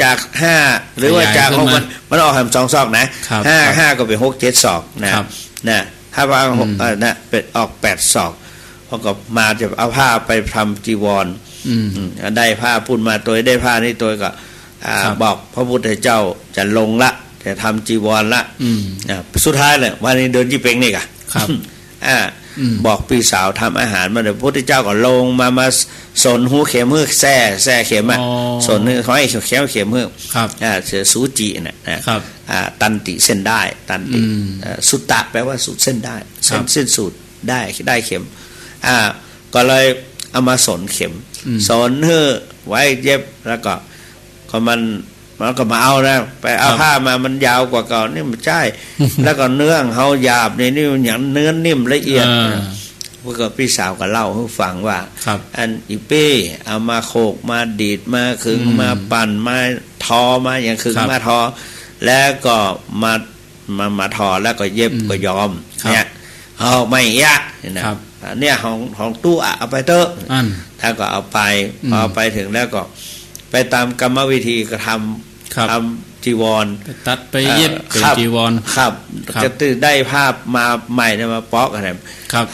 จาก5หรือว่าจากมันออกทำ2 ศอกนะ5ก็เป็น6 7 ศอกนะถ้าว่าเป็นออก8 ศอกพอก็มาจะเอาผ้าไปทำจีวรได้ผ้าพุ่นมาตัวได้ผ้านี่ตัวก็บอกพระพุทธเจ้าจะลงละจะทำจีวรละสุดท้ายเลยวันนี้เดินจีเป่งนี่กะบอกพี่สาวทำอาหารมาเดี๋ยวพระพุทธเจ้าก็ลงมาสนหูเข็มมือแซ่เข็มสนเขาให้เข็มมือเสือสูจินะตันติเส้นได้ตันติสุตตะแปลว่าสุดเส้นได้เส้นสูตรได้เข็มก็เลยเอามาสนเข็มสนเฮือไว้เย็บแล้วก็มันก็มาเอานะไปเอาผ้ามามันยาวกว่าก่อนนี่มันใช่แล้วก็เนื้อเขาหยาบนี่อย่างเนื้อนิ่มละเอียดพวกพี่สาวก็เล่าให้ฟังว่าอันอีเป้เอามาโขกมาดีดมาขึงมาปั่นมาทอมาอย่างขึงมาทอแล้วก็มาทอแล้วก็เย็บก็ยอมเนี่ยเอาไม่ยะเนี่ยของตู้เอาไปเถอะถ้าก็เอาไปพอไปถึงแล้วก็ไปตามกรรมวิธีก็ทำจีวรตัดไปเย็บเป็นจีวรครับจะตื่นได้ภาพมาใหม่มาป๊อกอะไร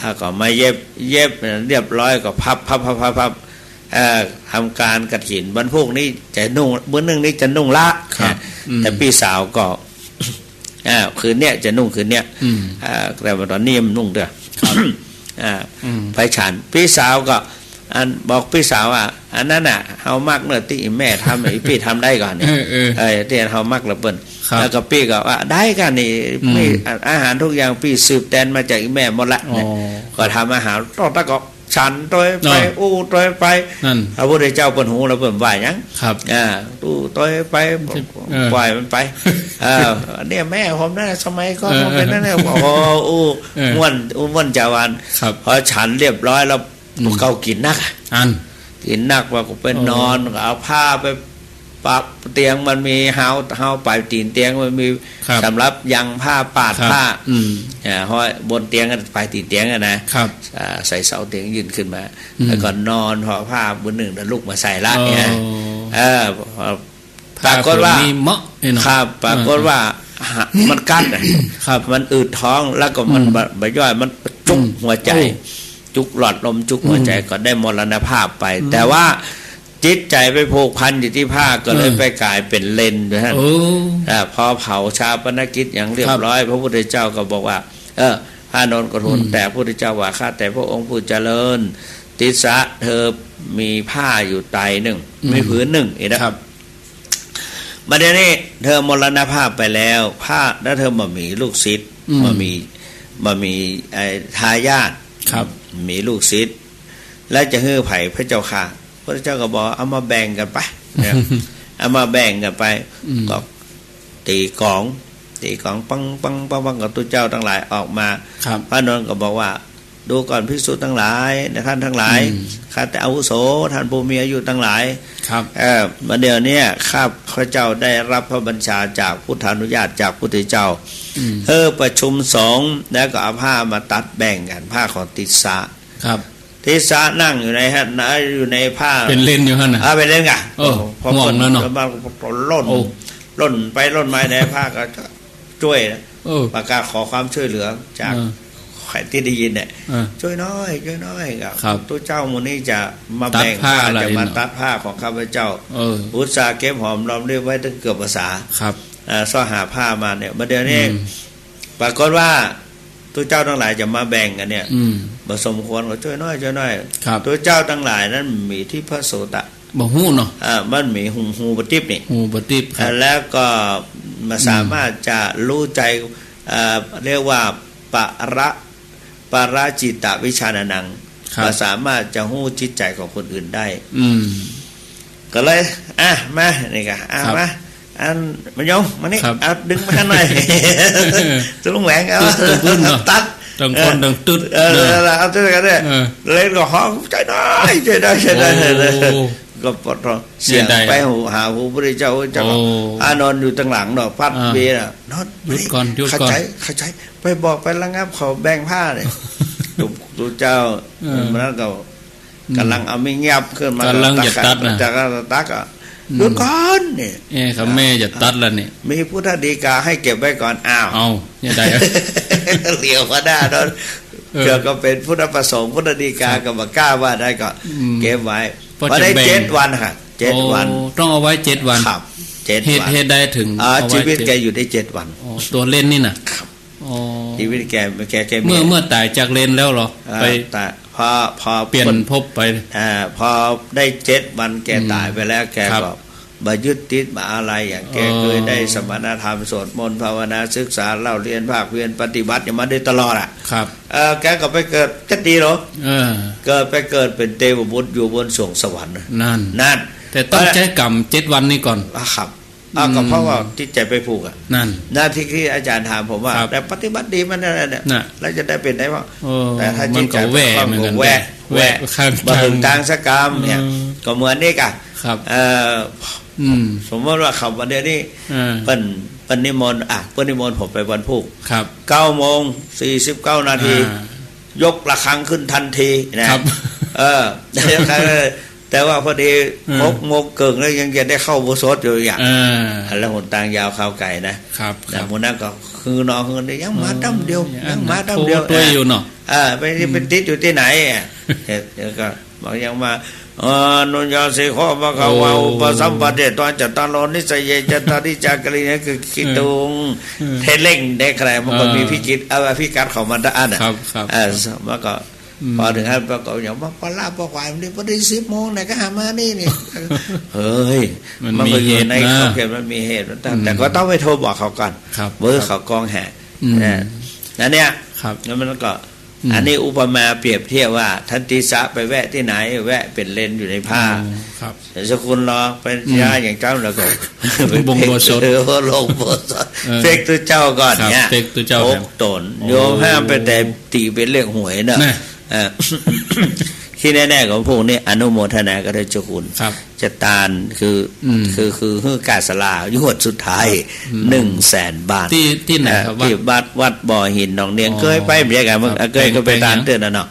ถ้าก็มาเย็บเรียบร้อยก็พับทำการกฐินวันพวกนี้จะนุ่งมื้อนึงนี้จะนุ่งละแต่พี่สาวก็คืนเนี้ยจะนุ่งคืนเนี้ยแต่ตอนนี้มันนุ่งเด้อไปฉันพี่สาวก็บอกพี่สาวว่าอันนั้นน่ะเฮามากเนื้อที่แม่ทำไอ้พี่ทำได้ก่อนเนี่ยที่เฮามากระเบิ้ลแล้วก็พี่ก็ว่าได้กันนี่ไม่อาหารทุกอย่างพี่สืบแดนมาจากแม่หมดละก็ทำอาหารต่อตะก็ฉันตัวไปตัวไปพระพุทธเจ้าเปิดหูเราเปิดไหวยังตู้ตัวไปปล่อยมันไปเนี่ยแม่ผมนั่นสมัยก็เป็นนั่นเนี่ยโอ้ม้วนจาวันพอฉันเรียบร้อยแล้วเขากินนักว่าก็เป็นนอนเอาผ้าไปปักเตียงมันมีเฮาปลายตีนเตียงมันมีสำหรับยังผ้าปาดผ้าห้อยบนเตียงกันปลายตีนเตียงนะใส่เสาเตียงยืนขึ้นมาแล้วก็นอนห่อผ้าบนหนึ่งแล้วลุกมาใส่ละเนี่ยปรากฏว่าครับปรากฏว่ามันกั้นมันอืดท้องแล้วก็มันใบย่อยมันจุกหัวใจจุกหลอดลมจุกหัวใจก็ได้มรณภาพไปแต่ว่าจิตใจไปผูกพันอยู่ที่ผ้าก็เลยไปกลายเป็นเลนด้วยท่านพอเผาชาปนกิจอย่างเรียบร้อยพระพุทธเจ้าก็บอกว่าผ้านนกระทุนแต่พระพุทธเจ้าว่าข้าแต่พระองค์ผู้เจริญติสะเธอมีผ้าอยู่ไตหนึ่งมีผืนหนึ่งนะครับบัดนี้เธอมรณภาพไปแล้วผ้าแล้วเธอมามีลูกศิษย์มามีทายาทมีลูกศิษย์แล้วจะฮื้อไผ่พระเจ้าค่ะพระเจ้าก็บอกเอามาแบ่งกันไปเอามาแบ่งกันไปก็ตีกองปังกับตัวเจ้าทั้งหลายออกมาพระนนท์ก็บอกว่าดูก่อนภิกษุทั้งหลายท่านทั้งหลายข้าแต่อาวุโสท่านผู้มีอายุทั้งหลายมาเดี๋ยวนี้ข้าพระเจ้าได้รับพระบัญชาจากพุทธานุญาตจากพุทธเจ้าประชุมสงฆ์แล้วก็เอาผ้ามาตัดแบ่งกันผ้าของติสะติสะนั่งอยู่ในอยู่ในผ้าเป็นเล่นอยู่ฮะน่ะเป็นเล่นกะพอคนแล้วเนาะล่นไปล่นมาในผ้าก็ช่วยประกาศขอความช่วยเหลือจากใครที่ได้ยินเนี่ยช่วยน้อยกับตัวเจ้ามูนี่จะมาแบ่งผ้าจะมาตัดผ้าของข้าพเจ้าอุตสาห์เก็บหอมรอมริบไว้ตั้งเกือบภาษาซ่อหาผ้ามาเนี่ยมาเดี๋ยวนี้ปรากฏว่าตัวเจ้าทั้งหลายจะมาแบ่งกันเนี่ยบ่สมควรก็ช่วยน้อยตัวเจ้าทั้งหลายนั้นมีที่พระโสตะบ่ฮู้เนาะมันมีหูบติบนี่หูบติบแล้วก็มาสามารถจะรู้ใจเรียกว่าปราจิตวิชานังมาสามารถจะฮู้จิตใจของคนอื่นได้ก็เลยมานี่ก็มามันยงมานี่ดึงมาหน่อยจะลุงแหวงเอาตัดดังคนดังตึ๊ดเอาตึ๊ดกันเนี่ยเล่นก็ห้องใจได้ก็ปลดเสียงไปหาหูพระเจ้าอานนท์อยู่ตั้งหลังดอกพัดเบียร์นอนหยุดก่อนเข้าใจไปบอกไประงับเขาแบ่งผ้าเลยตัวเจ้ามันก็กำลังเอาไม่เงียบขึ้นมากำลังจะตัดนะจากตัก หยุดก่อนนี่ ครับแม่จะตัดแล้วนี่มีพุทธฎีกาให้เก็บไว้ก่อนอ้าวเอาเนี่ยได้ เหลียวมาได้แล้วเกิดก็เป็นพุทธประสงค์พุทธฎีกาก็บ่กล้าว่าได้ก็เก็บไว้พอได้7 วันค่ะ7 วันต้องเอาไว้7 วันครับ7 วันเหตุใดถึงชีวิตแกอยู่ได้7 วันตัวเล่นนี่น่ะชีวิตแกเมื่อตายจากเลนแล้วเหรอไปแต่พอเปลี่ยนภพไปพอได้7 วันแกตายไปแล้วแกก็บ่ยึดติดบ่อะไรอย่างแกเคยได้สมณธรรมสวดมนต์ภาวนาศึกษาเล่าเรียนภาคเพียรปฏิบัติมาได้ตลอดอ่ะครับแกก็ไปเกิดจะดีเหรอเกิดเป็นเทวบุตรอยู่บนสวงสวรรค์นั่นแต่ต้องใช้กรรม7 วันนี้ก่อนครับก็เพราะว่าที่ใจไปผูกอ่ะนั่นหน้าที่อาจารย์ถามผมว่าแต่ปฏิบัติดีมันอะไรเนี่ยแล้วจะได้เป็นได้ว่าแต่ถ้าจิตใจแหวะมาถึงทางสกรรมเนี่ยก็เหมือนนี่กันสมมติว่าขับวันเดียวนี้เป็นนิมนต์เป็นนิมนต์ผมไปวันพุธ9:49 นาทียกระฆังขึ้นทันทีนะครับแต่ว่าพอดี6 โมงเกิงแล้วยังจะได้เข้าบุษดอยู่อย่างแล้วหนทางยาวข้าวไก่นะครับแต่หมู่นั้นก็คือนอนคืนยังมาตั้มเดียวยังมาตั้มเดียวตัวอยู่เนาะไปเป็นติดอยู่ที่ไหนเดี๋ยวก็บอกยังมานุญาสิข้อมาเขาว่าอุปสัมปะเดตอนจัตตาโลนิสัยเยจัตตาริจากรีนี่คือคิดตรงเทเล่งได้ใครมันก็มีพิจิตพิกัดของมันได้ครับมันก็พอถึงขั้นประกอบอย่างว่าปลาปลาควายมันได้พอดี10 โมงไหนก็หามานี่เฮ้ยมันมีเหตุนะมันมีเหตุแต่ก็ต้องไปโทรบอกเขาก่อนเบอร์เขากองแห่นั่นเนี่ยแล้วมันก็อันนี้อุปมาเปรียบเทียบว่าทันติสะไปแวะที่ไหนแวะเป็นเลนอยู่ในผ้าแต่สกุลรอเป็นยาอย่างเจ้าแล้วก็บงโบสถลงโบสถเฟกตัวเจ้าก่อนเนี่ยโอ๊กตนโยมห้ามไปแต่ตีเป็นเรื่องหวยเนอะที่แน่ๆของพวกนี้อนุโมทนาก็ได้เจ้าคุณจะตานคือการสลายุดสุดท้าย100,000 บาทที่ไหนครับที่วัดบ่อหินหนองเนียงเคยไปไม่ใช่กันมันเคยก็ไปตานเตือนนะเนาะ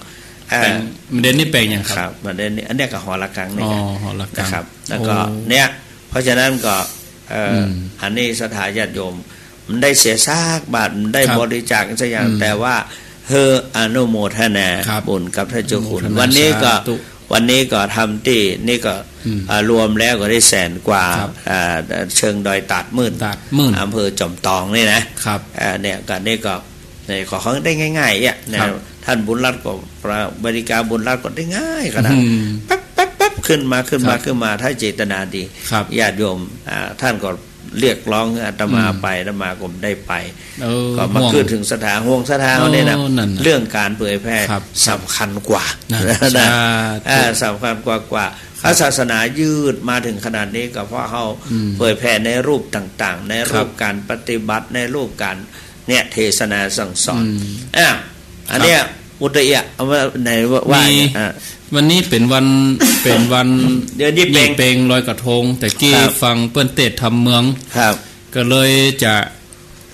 มันเด่นนี่แปลงอย่างครับมันเด่นนี่อันนี้ก็หอระฆังนี่หอระฆังครับแล้วก็เนี่ยเพราะฉะนั้นก็อันนี้สถานญาติโยมมันได้เสียซากบาทมันได้บริจาคสักอย่างแต่ว่าอนุโมทนาบุญกับพระเจ้าคุณวันนี้ก็ทำที่นี่ก็รวมแล้วก็ได้100,000 กว่าเชิงดอยตัดมื่นอำเภอจอมตองนี่นะเนี่ยก็นี่ก็ขอเขาได้ง่ายๆเนี่ยท่านบุญรัตน์ก็บริการบุญรัตน์ก็ได้ง่ายขนาดปั๊บขึ้นมาถ้าเจตนาดีญาติโยมท่านก็เรียกร้องอาตมาไปอาตมาก็ได้ไปก็มาขึ้นถึงสถานห่วงสถานเนี่ยนะเรื่องการเผยแพร่สำคัญกว่าสำคัญกว่าพระศาสนายืดมาถึงขนาดนี้ก็เพราะเขาเผยแพร่ในรูปต่างๆในรูปการปฏิบัติในรูปการเนี่ยเทศนาสั่งสอนอันเนี้ยอุตยะเอาว่าในว่าวันนี้เป็นวันเดือนยี่เปงลอยกระทงแต่กี้ฟังเปิ้นเตศทำเมืองก็เลยจะ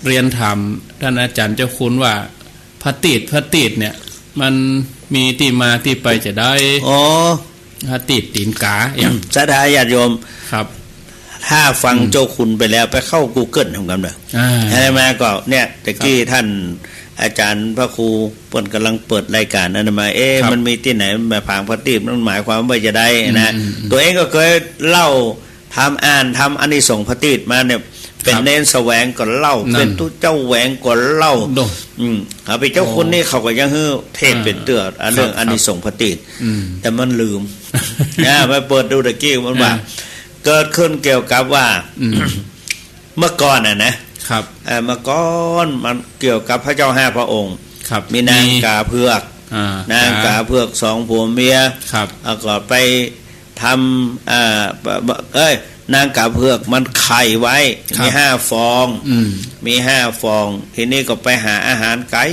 เรียนถามท่านอาจารย์เจ้าคุณว่าพระติดเนี่ยมันมีที่มาที่ไปจะได้พระติดตีนกาอย่างสถานญาติโยมครับถ้าฟังเจ้าคุณไปแล้วไปเข้า Google ทำกันเลยใช่ไหมก็เนี่ยตะกี้ท่านอาจารย์พระครูเปิดกำลังเปิดรายการนั้นมามันมีที่ไหนมาผางพระติดมันหมายความว่าจะได้นะตัวเองก็เคยเล่าทำอานิสงส์พระติดมาเนี่ยเป็นเน้นแสวงก็เล่าเป็นตู้เจ้าแหวงก็เล่าเอาไปเจ้าคุณนี่เขาก็ยังเทศเป็นเตือนเรื่องอานิสงส์พระติดแต่มันลืมนะไปเปิดดูตะกี้มันว่าเกิดขึ้นเกี่ยวกับว่าเมื่อก่อนนะครับเมื่อก่อนมันเกี่ยวกับพระเจ้า5 พระองค์มีนางกาเผือกนางกาเผือก2 ผัวเมียก็ไปทำนางกาเผือกมันไข่ไว้มี5 ฟองมี5 ฟองทีนี้ก็ไปหาอาหารไก่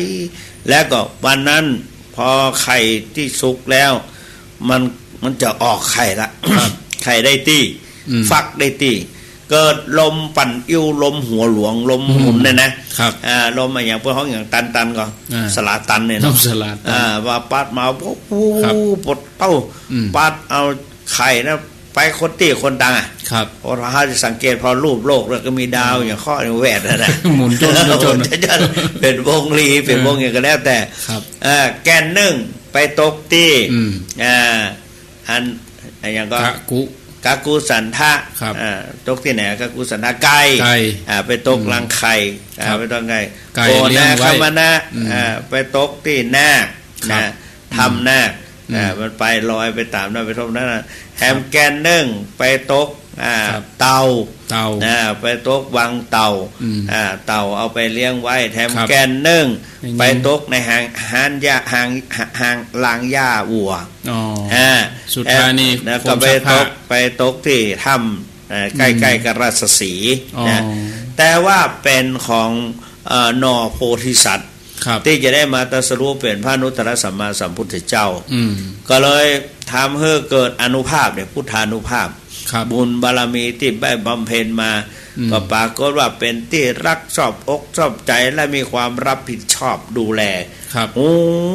แล้วก็วันนั้นพอไข่ที่สุกแล้วมันจะออกไข่ละไข่ได้ตี้ฟักได้ตี้เกิดลมปั่นอิ่วลมหัวหลวงลมหมุนเนี่ยนะครับลมอย่างพวกเขาอย่างตันก็สลาตันเนี่ยเนาะว่าปัดมาปุ๊บปดเต้าปัดเอาไข่นะ ไปคนตีคนดังอ่ะ ครับ พอเราจะสังเกตพอรูปโลกแล้วก็มีดาวอย่างข้อในแหวนนะ หมุนจนเป็นวงรีเป็นวงอย่างก็แล้วแต่แกนหนึ่งไปตกที่อันอย่างก็กากูสันทะตกที่ไหนกากูสันทะไก่ไปตกรังไข่ไปตกไก่โกนาคมนะไปตกที่นาคนะทำนาคมันไปลอยไปตามนั่นไปทบนั่นแฮมแกนนึ่งไปตกเต่าไปตกวังเต่าเต่าเอาไปเลี้ยงไว้แถมแกนนึ่งไปตกในหางหญ้าหางลางหญ้าวัวสุดท้ายนี่ก็ไปตกที่ถ้ำใกล้ๆกับราชสีนะแต่ว่าเป็นของนอโพธิสัตว์ที่จะได้มาตรัสรู้เป็นพระอนุตตรสัมมาสัมพุทธเจ้าก็เลยทำให้เกิดอานุภาพเนี่ยพุทธานุภาพบุญบารมีที่ได้บำเพ็ญมาก็ปรากฏว่าเป็นที่รักชอบอกชอบใจและมีความรับผิดชอบดูแล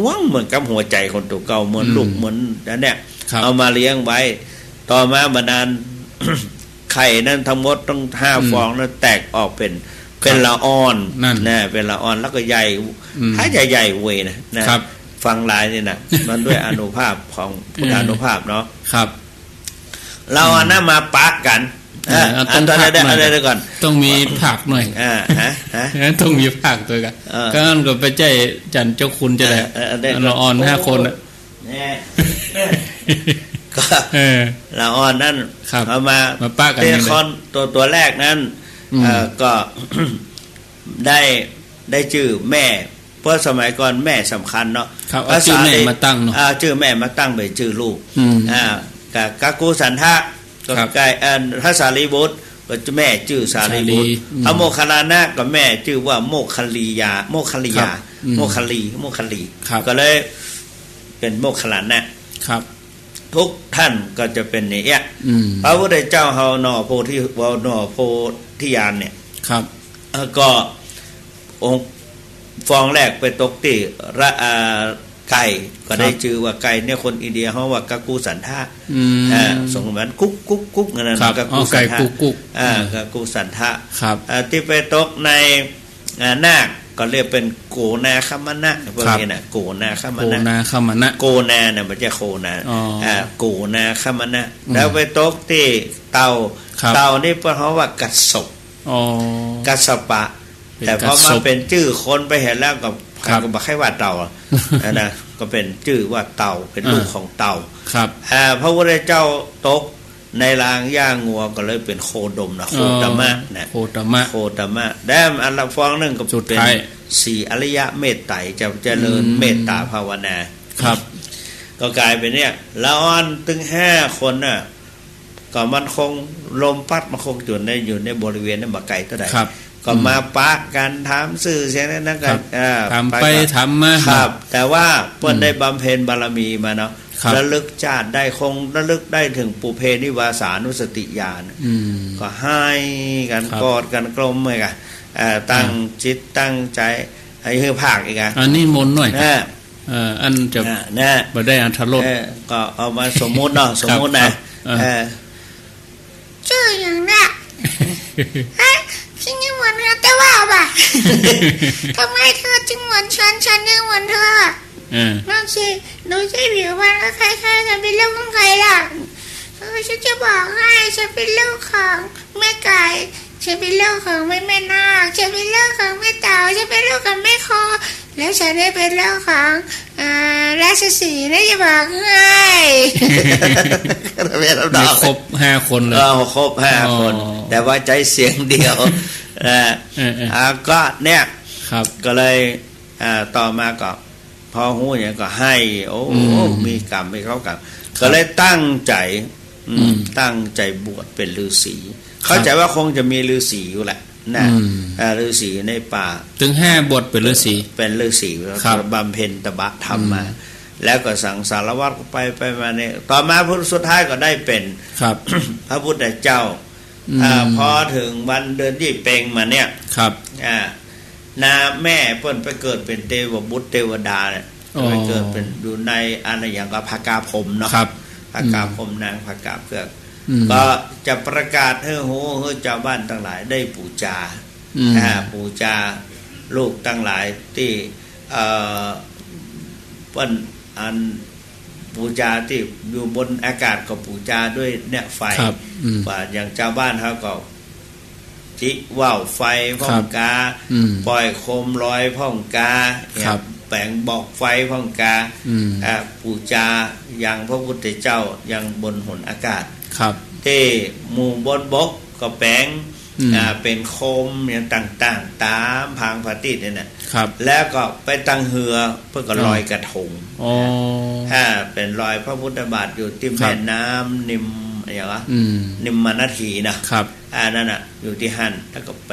ว่างเหมือนกับหัวใจคนตัวเก่าเหมือนลูกเหมือนนั่นเนี่ยเอามาเลี้ยงไว้ต่อมาบรรดา ไข่นั้นทั้งหมดต้อง5 ฟองนั้นแตกออกเป็นละอ่อนนะเป็นละอ่อนแล้วก็ใหญ่ถ้าใหญ่เว้ยนะฟังลายนี่นะมันด้วยอานุภาพของพุทธานุภาพเนาะครับเราเอาหน้ามาปักกันต้องอะไรก่อนต้องมีผักหน่อยต้องมีผักตัวกันก็งั้นก็ไปใจจันเจ้าคุณจะได้ละอ่อน5 คนก็ละอ่อนนั่นเอามาปักกันเป็นคนตัวแรกนั้นก็ได้ชื่อแม่เพราะสมัยก่อนแม่สำคัญเนาะเอาชื่อแม่มาตั้งเนาะชื่อแม่มาตั้งเป็นชื่อลูกกับกากูสันทะก็ใกล้พระสารีบุตรก็แม่ชื่อสารีบุตรพระโมคคัลลานะก็แม่ชื่อว่าโมคคัลลีก็เลยเป็นโมคคัลลานะครับทุกท่านก็จะเป็นเนี่ยพระพุทธเจ้าเฮานอโพธิญาณเนี่ยครับก็องค์ฟองแรกไปตกที่ไก่ก็ได้ชื่อว่าไก่เนี่ยคนอินเดียเขาว่ากากูสันทะส่งเหมือนกุ๊กนั่นนะกากูสันทะกากูสันทะที่ไปตกในนาคก็เรียกเป็นโกนาคมนะพวกนี้นะโกนาคมนะโกนาเนี่ยมันจะโคนาโกนาคมนะแล้วไปตกที่เต่านี่เพราะว่ากัสสปกัสปะแต่พอมาเป็นชื่อคนไปเห็นแล้วก็ก็บอกให้ว่าเต่านะก็เป็นชื่อว่าเต่าเป็นลูกของเต่าพระพุทธเจ้าตกในรางย่างงัวก็เลยเป็นโคดมนะโคตมะนะโคตมะแดมอันละฟองนึงก็เป็น4 อริยะเมตไตรจะเจริญเมตตาภาวนาครับก็กลายเป็นเนี่ยละอ่อนถึง5 คนน่ะก็มันคงลมพัดมันคงอยู่ในบริเวณนั้นบ่ไกลเท่าใดก็มาปะกันถามสื่อเสียงนั้นกันทำไปทำมาครับแต่ว่าเพิ่นได้บำเพ็ญบารมีมาเนาะระลึกชาติได้คงระลึกได้ถึงปุเพนิวาสานุสติญาณก็ให้กันกอดกันกลมเลยกันตั้งจิตตั้งใจให้คือภาคอีกอันนี้มนหน่อยอันจะบ่ได้อันทรสก็เอามาสมมุติเนาะสมมุตินะชื่ออย่างน่ะฉันยังเหมือนเธอแต่ว่าป่ะทำไมเธอจึงเหมือนฉันยังเหมือนเธอนั่นสิดูสิผิวมันก็คล้ายๆกันเป็นลูกของใครล่ะฉันจะบอกให้ฉันเป็นลูกของแม่ไก่ฉันเป็นลูกของแม่นาคฉันเป็นลูกของแม่เต่าฉันเป็นลูกของแม่คอแล้วฉันได้เป็นลูกของราชสีห์นะจะบอกให้ไม่ครบ5 คนเลยครบ5 คนแต่ว่าใจเสียงเดียวก็เนี่ยก็เลยต่อมาก็พอหูอย่างก็ให้มีกรรมให้เขากรรมก็เลยตั้งใจบวชเป็นฤาษีเข้าใจว่าคงจะมีฤาษีอยู่แหละนะฤาษีในป่าถึง5 บวชเป็นฤาษีบำเพ็ญตบะธรรมมาแล้วก็สังสารวัฏไปมาเนี่ยต่อมาพุทธสุดท้ายก็ได้เป็นพระพุทธเจ้าพอถึงวันเดือนที่เปงมาเนี่ยนาแม่เพิ่นไปเกิดเป็นเทวบุตรเทวดาเนี่ยไปเกิดเป็นอยู่ในอะไรอย่างกับภากาพรหมเนาะภากาพรหมนางภากาเพื่อ ก็จะประกาศให้โหให้ชาวบ้านทั้งหลายได้บูชาบูชาลูกทั้งหลายที่เปิ้นอันบูชาที่อยู่บนอากาศก็บูชาด้วยเนี่ยไฟว่าอย่างชาวบ้านเขาก็จิว่าวไฟพ่องกาปล่อยโคมลอยพ่องกาแปลงบอกไฟพ่องกาบูชาอย่างพระพุทธเจ้าอย่างบนหนอากาศที่หมู่บนบกก็แปลงเป็นโคมอย่างต่างๆตามพางพระติดเนี่ยนะแล้วก็ไปตั้งเหือเพื่อก็ลอยกระทงเป็นลอยพระพุทธบาทอยู่ที่แม่น้ำนิมอะไรวะนิมมนาทีนะครับนั่นน่ะอยู่ที่หันแล้วก็ไป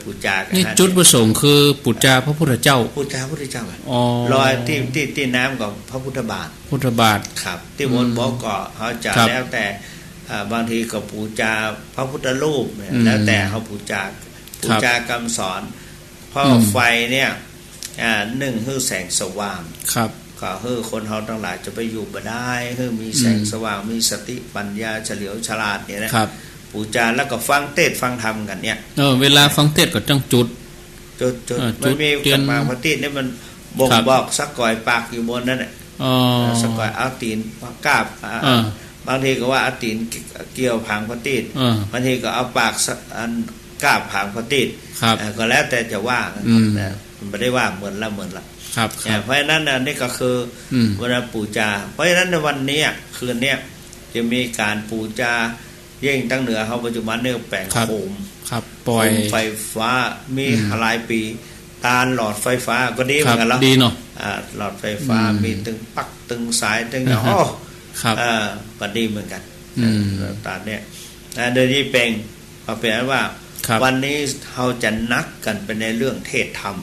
ปูจากันนี่จุดประสงค์คือปูจาพระพุทธเจ้าปูจาพระพุทธเจ้าลอยที่น้ำกับพระพุทธบาทครับที่บนบกก็เขาจะแล้วแต่บางทีก็ปูจาพระพุทธรูปแล้วแต่เขาปูจากำสอนเพราะไฟเนี่ยหนึ่งคือแสงสว่างก็คือคนเขาทั้งหลายจะไปอยู่บ่ได้คือมีแสงสว่างมีสติปัญญาเฉลียวฉลาดเนี่ยนะปูจาแล้วก็ฟังเทศฟังธรรมกันเนี่ยเวลาฟังเทศก็ต้องจุดมันมีกับมาพระติเนี่ยมันบ่งบอกสักก่อยปากอยู่บนนั่นแหละสักก่อยเอาตีนกาบบางทีก็ว่าเอาตีนเกี่ยวผางพระติบางทีก็เอาปากอันกาบผางพระติก็แล้วแต่จะว่ามันไม่ได้ว่าเหมือนละเพราะฉะนั้นนี่ก็คือวันปูจาเพราะฉะนั้นในวันนี้คืนนี้จะมีการปูจาเย่งตั้งเหนือเขาปัจจุบันเนี่ยแปลงโคมปล่อยไฟฟ้ามีหลายปีตาหลอดไฟฟ้าก็ดีเหมือนกันแล้วดีเนาะหลอดไฟฟ้ามีตึงปักตึงสายตึงก็ดีเหมือนกันตาเนี่ยโดยที่เป็นเอาเป็นว่าวันนี้เราจะนักกันไปในเรื่องเทศธรรม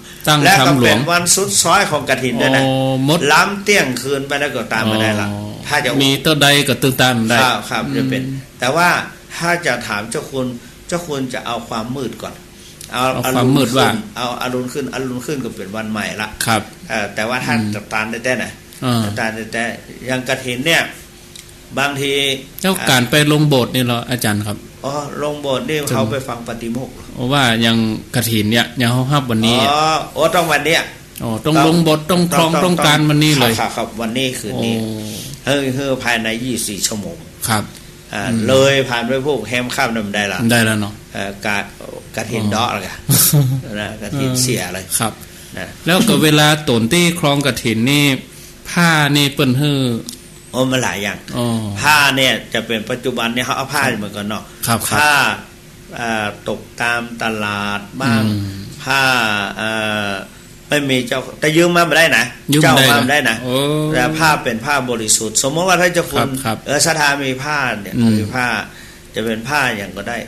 และก็เป็นวันสุดซ้อยของกฐินด้วยนะล้ำเตี้ยงคืนไปแล้วก็ตามมาได้ละถ้าจะมีตัวใดก็ตึงตามได้ครับจะเป็นแต่ว่าถ้าจะถามเจ้าคุณจะเอาความมืดก่อนเอาความมืดว่าเอาอรุณขึ้นก็เป็นวันใหม่ละแต่ว่าท่านจะตานได้แต่ไหนตานได้แต่อย่างกฐินเนี่ยบางทีเจ้าการไปลงโบสถ์นี่เหรออาจารย์ครับลงโบสถ์นี่เขาไปฟังปฏิโมกข์ว่ายังกฐินเนี่ยยังเขาฮับวันนี้ต้องวันเนี้ยต้องลงโบสถ์ต้องครองต้องการวันนี้เลยครับวันนี้คืนนี้ภายใน24ชั่วโมงครับเลยผ่านไปพวกแฮมข้ามนำได้ละได้แล้วเนาะกฐินเดาะอะไรกันนะกฐินเสียอะไรครับแล้วก็เวลาตนที่ครองกฐินนี่ผ้านี่เปิ้นฮื้อมันหลายอย่างผ้าเนี่ยจะเป็นปัจจุบันเนี่ยเขาเอาผ้าเหมือนกันเนาะผ้าตกตามตลาดบ้างผ้าไม่มีเจ้าแต่ยืมมาไม่ได้นะเจ้ามาไม่ได้นะแต่ผ้าเป็นผ้าบริสุทธิ์สมมติว่าถ้าเจ้าคุณสถามีผ้าเนี่ยมีผ้าจะเป็นผ้าอย่างก็ได้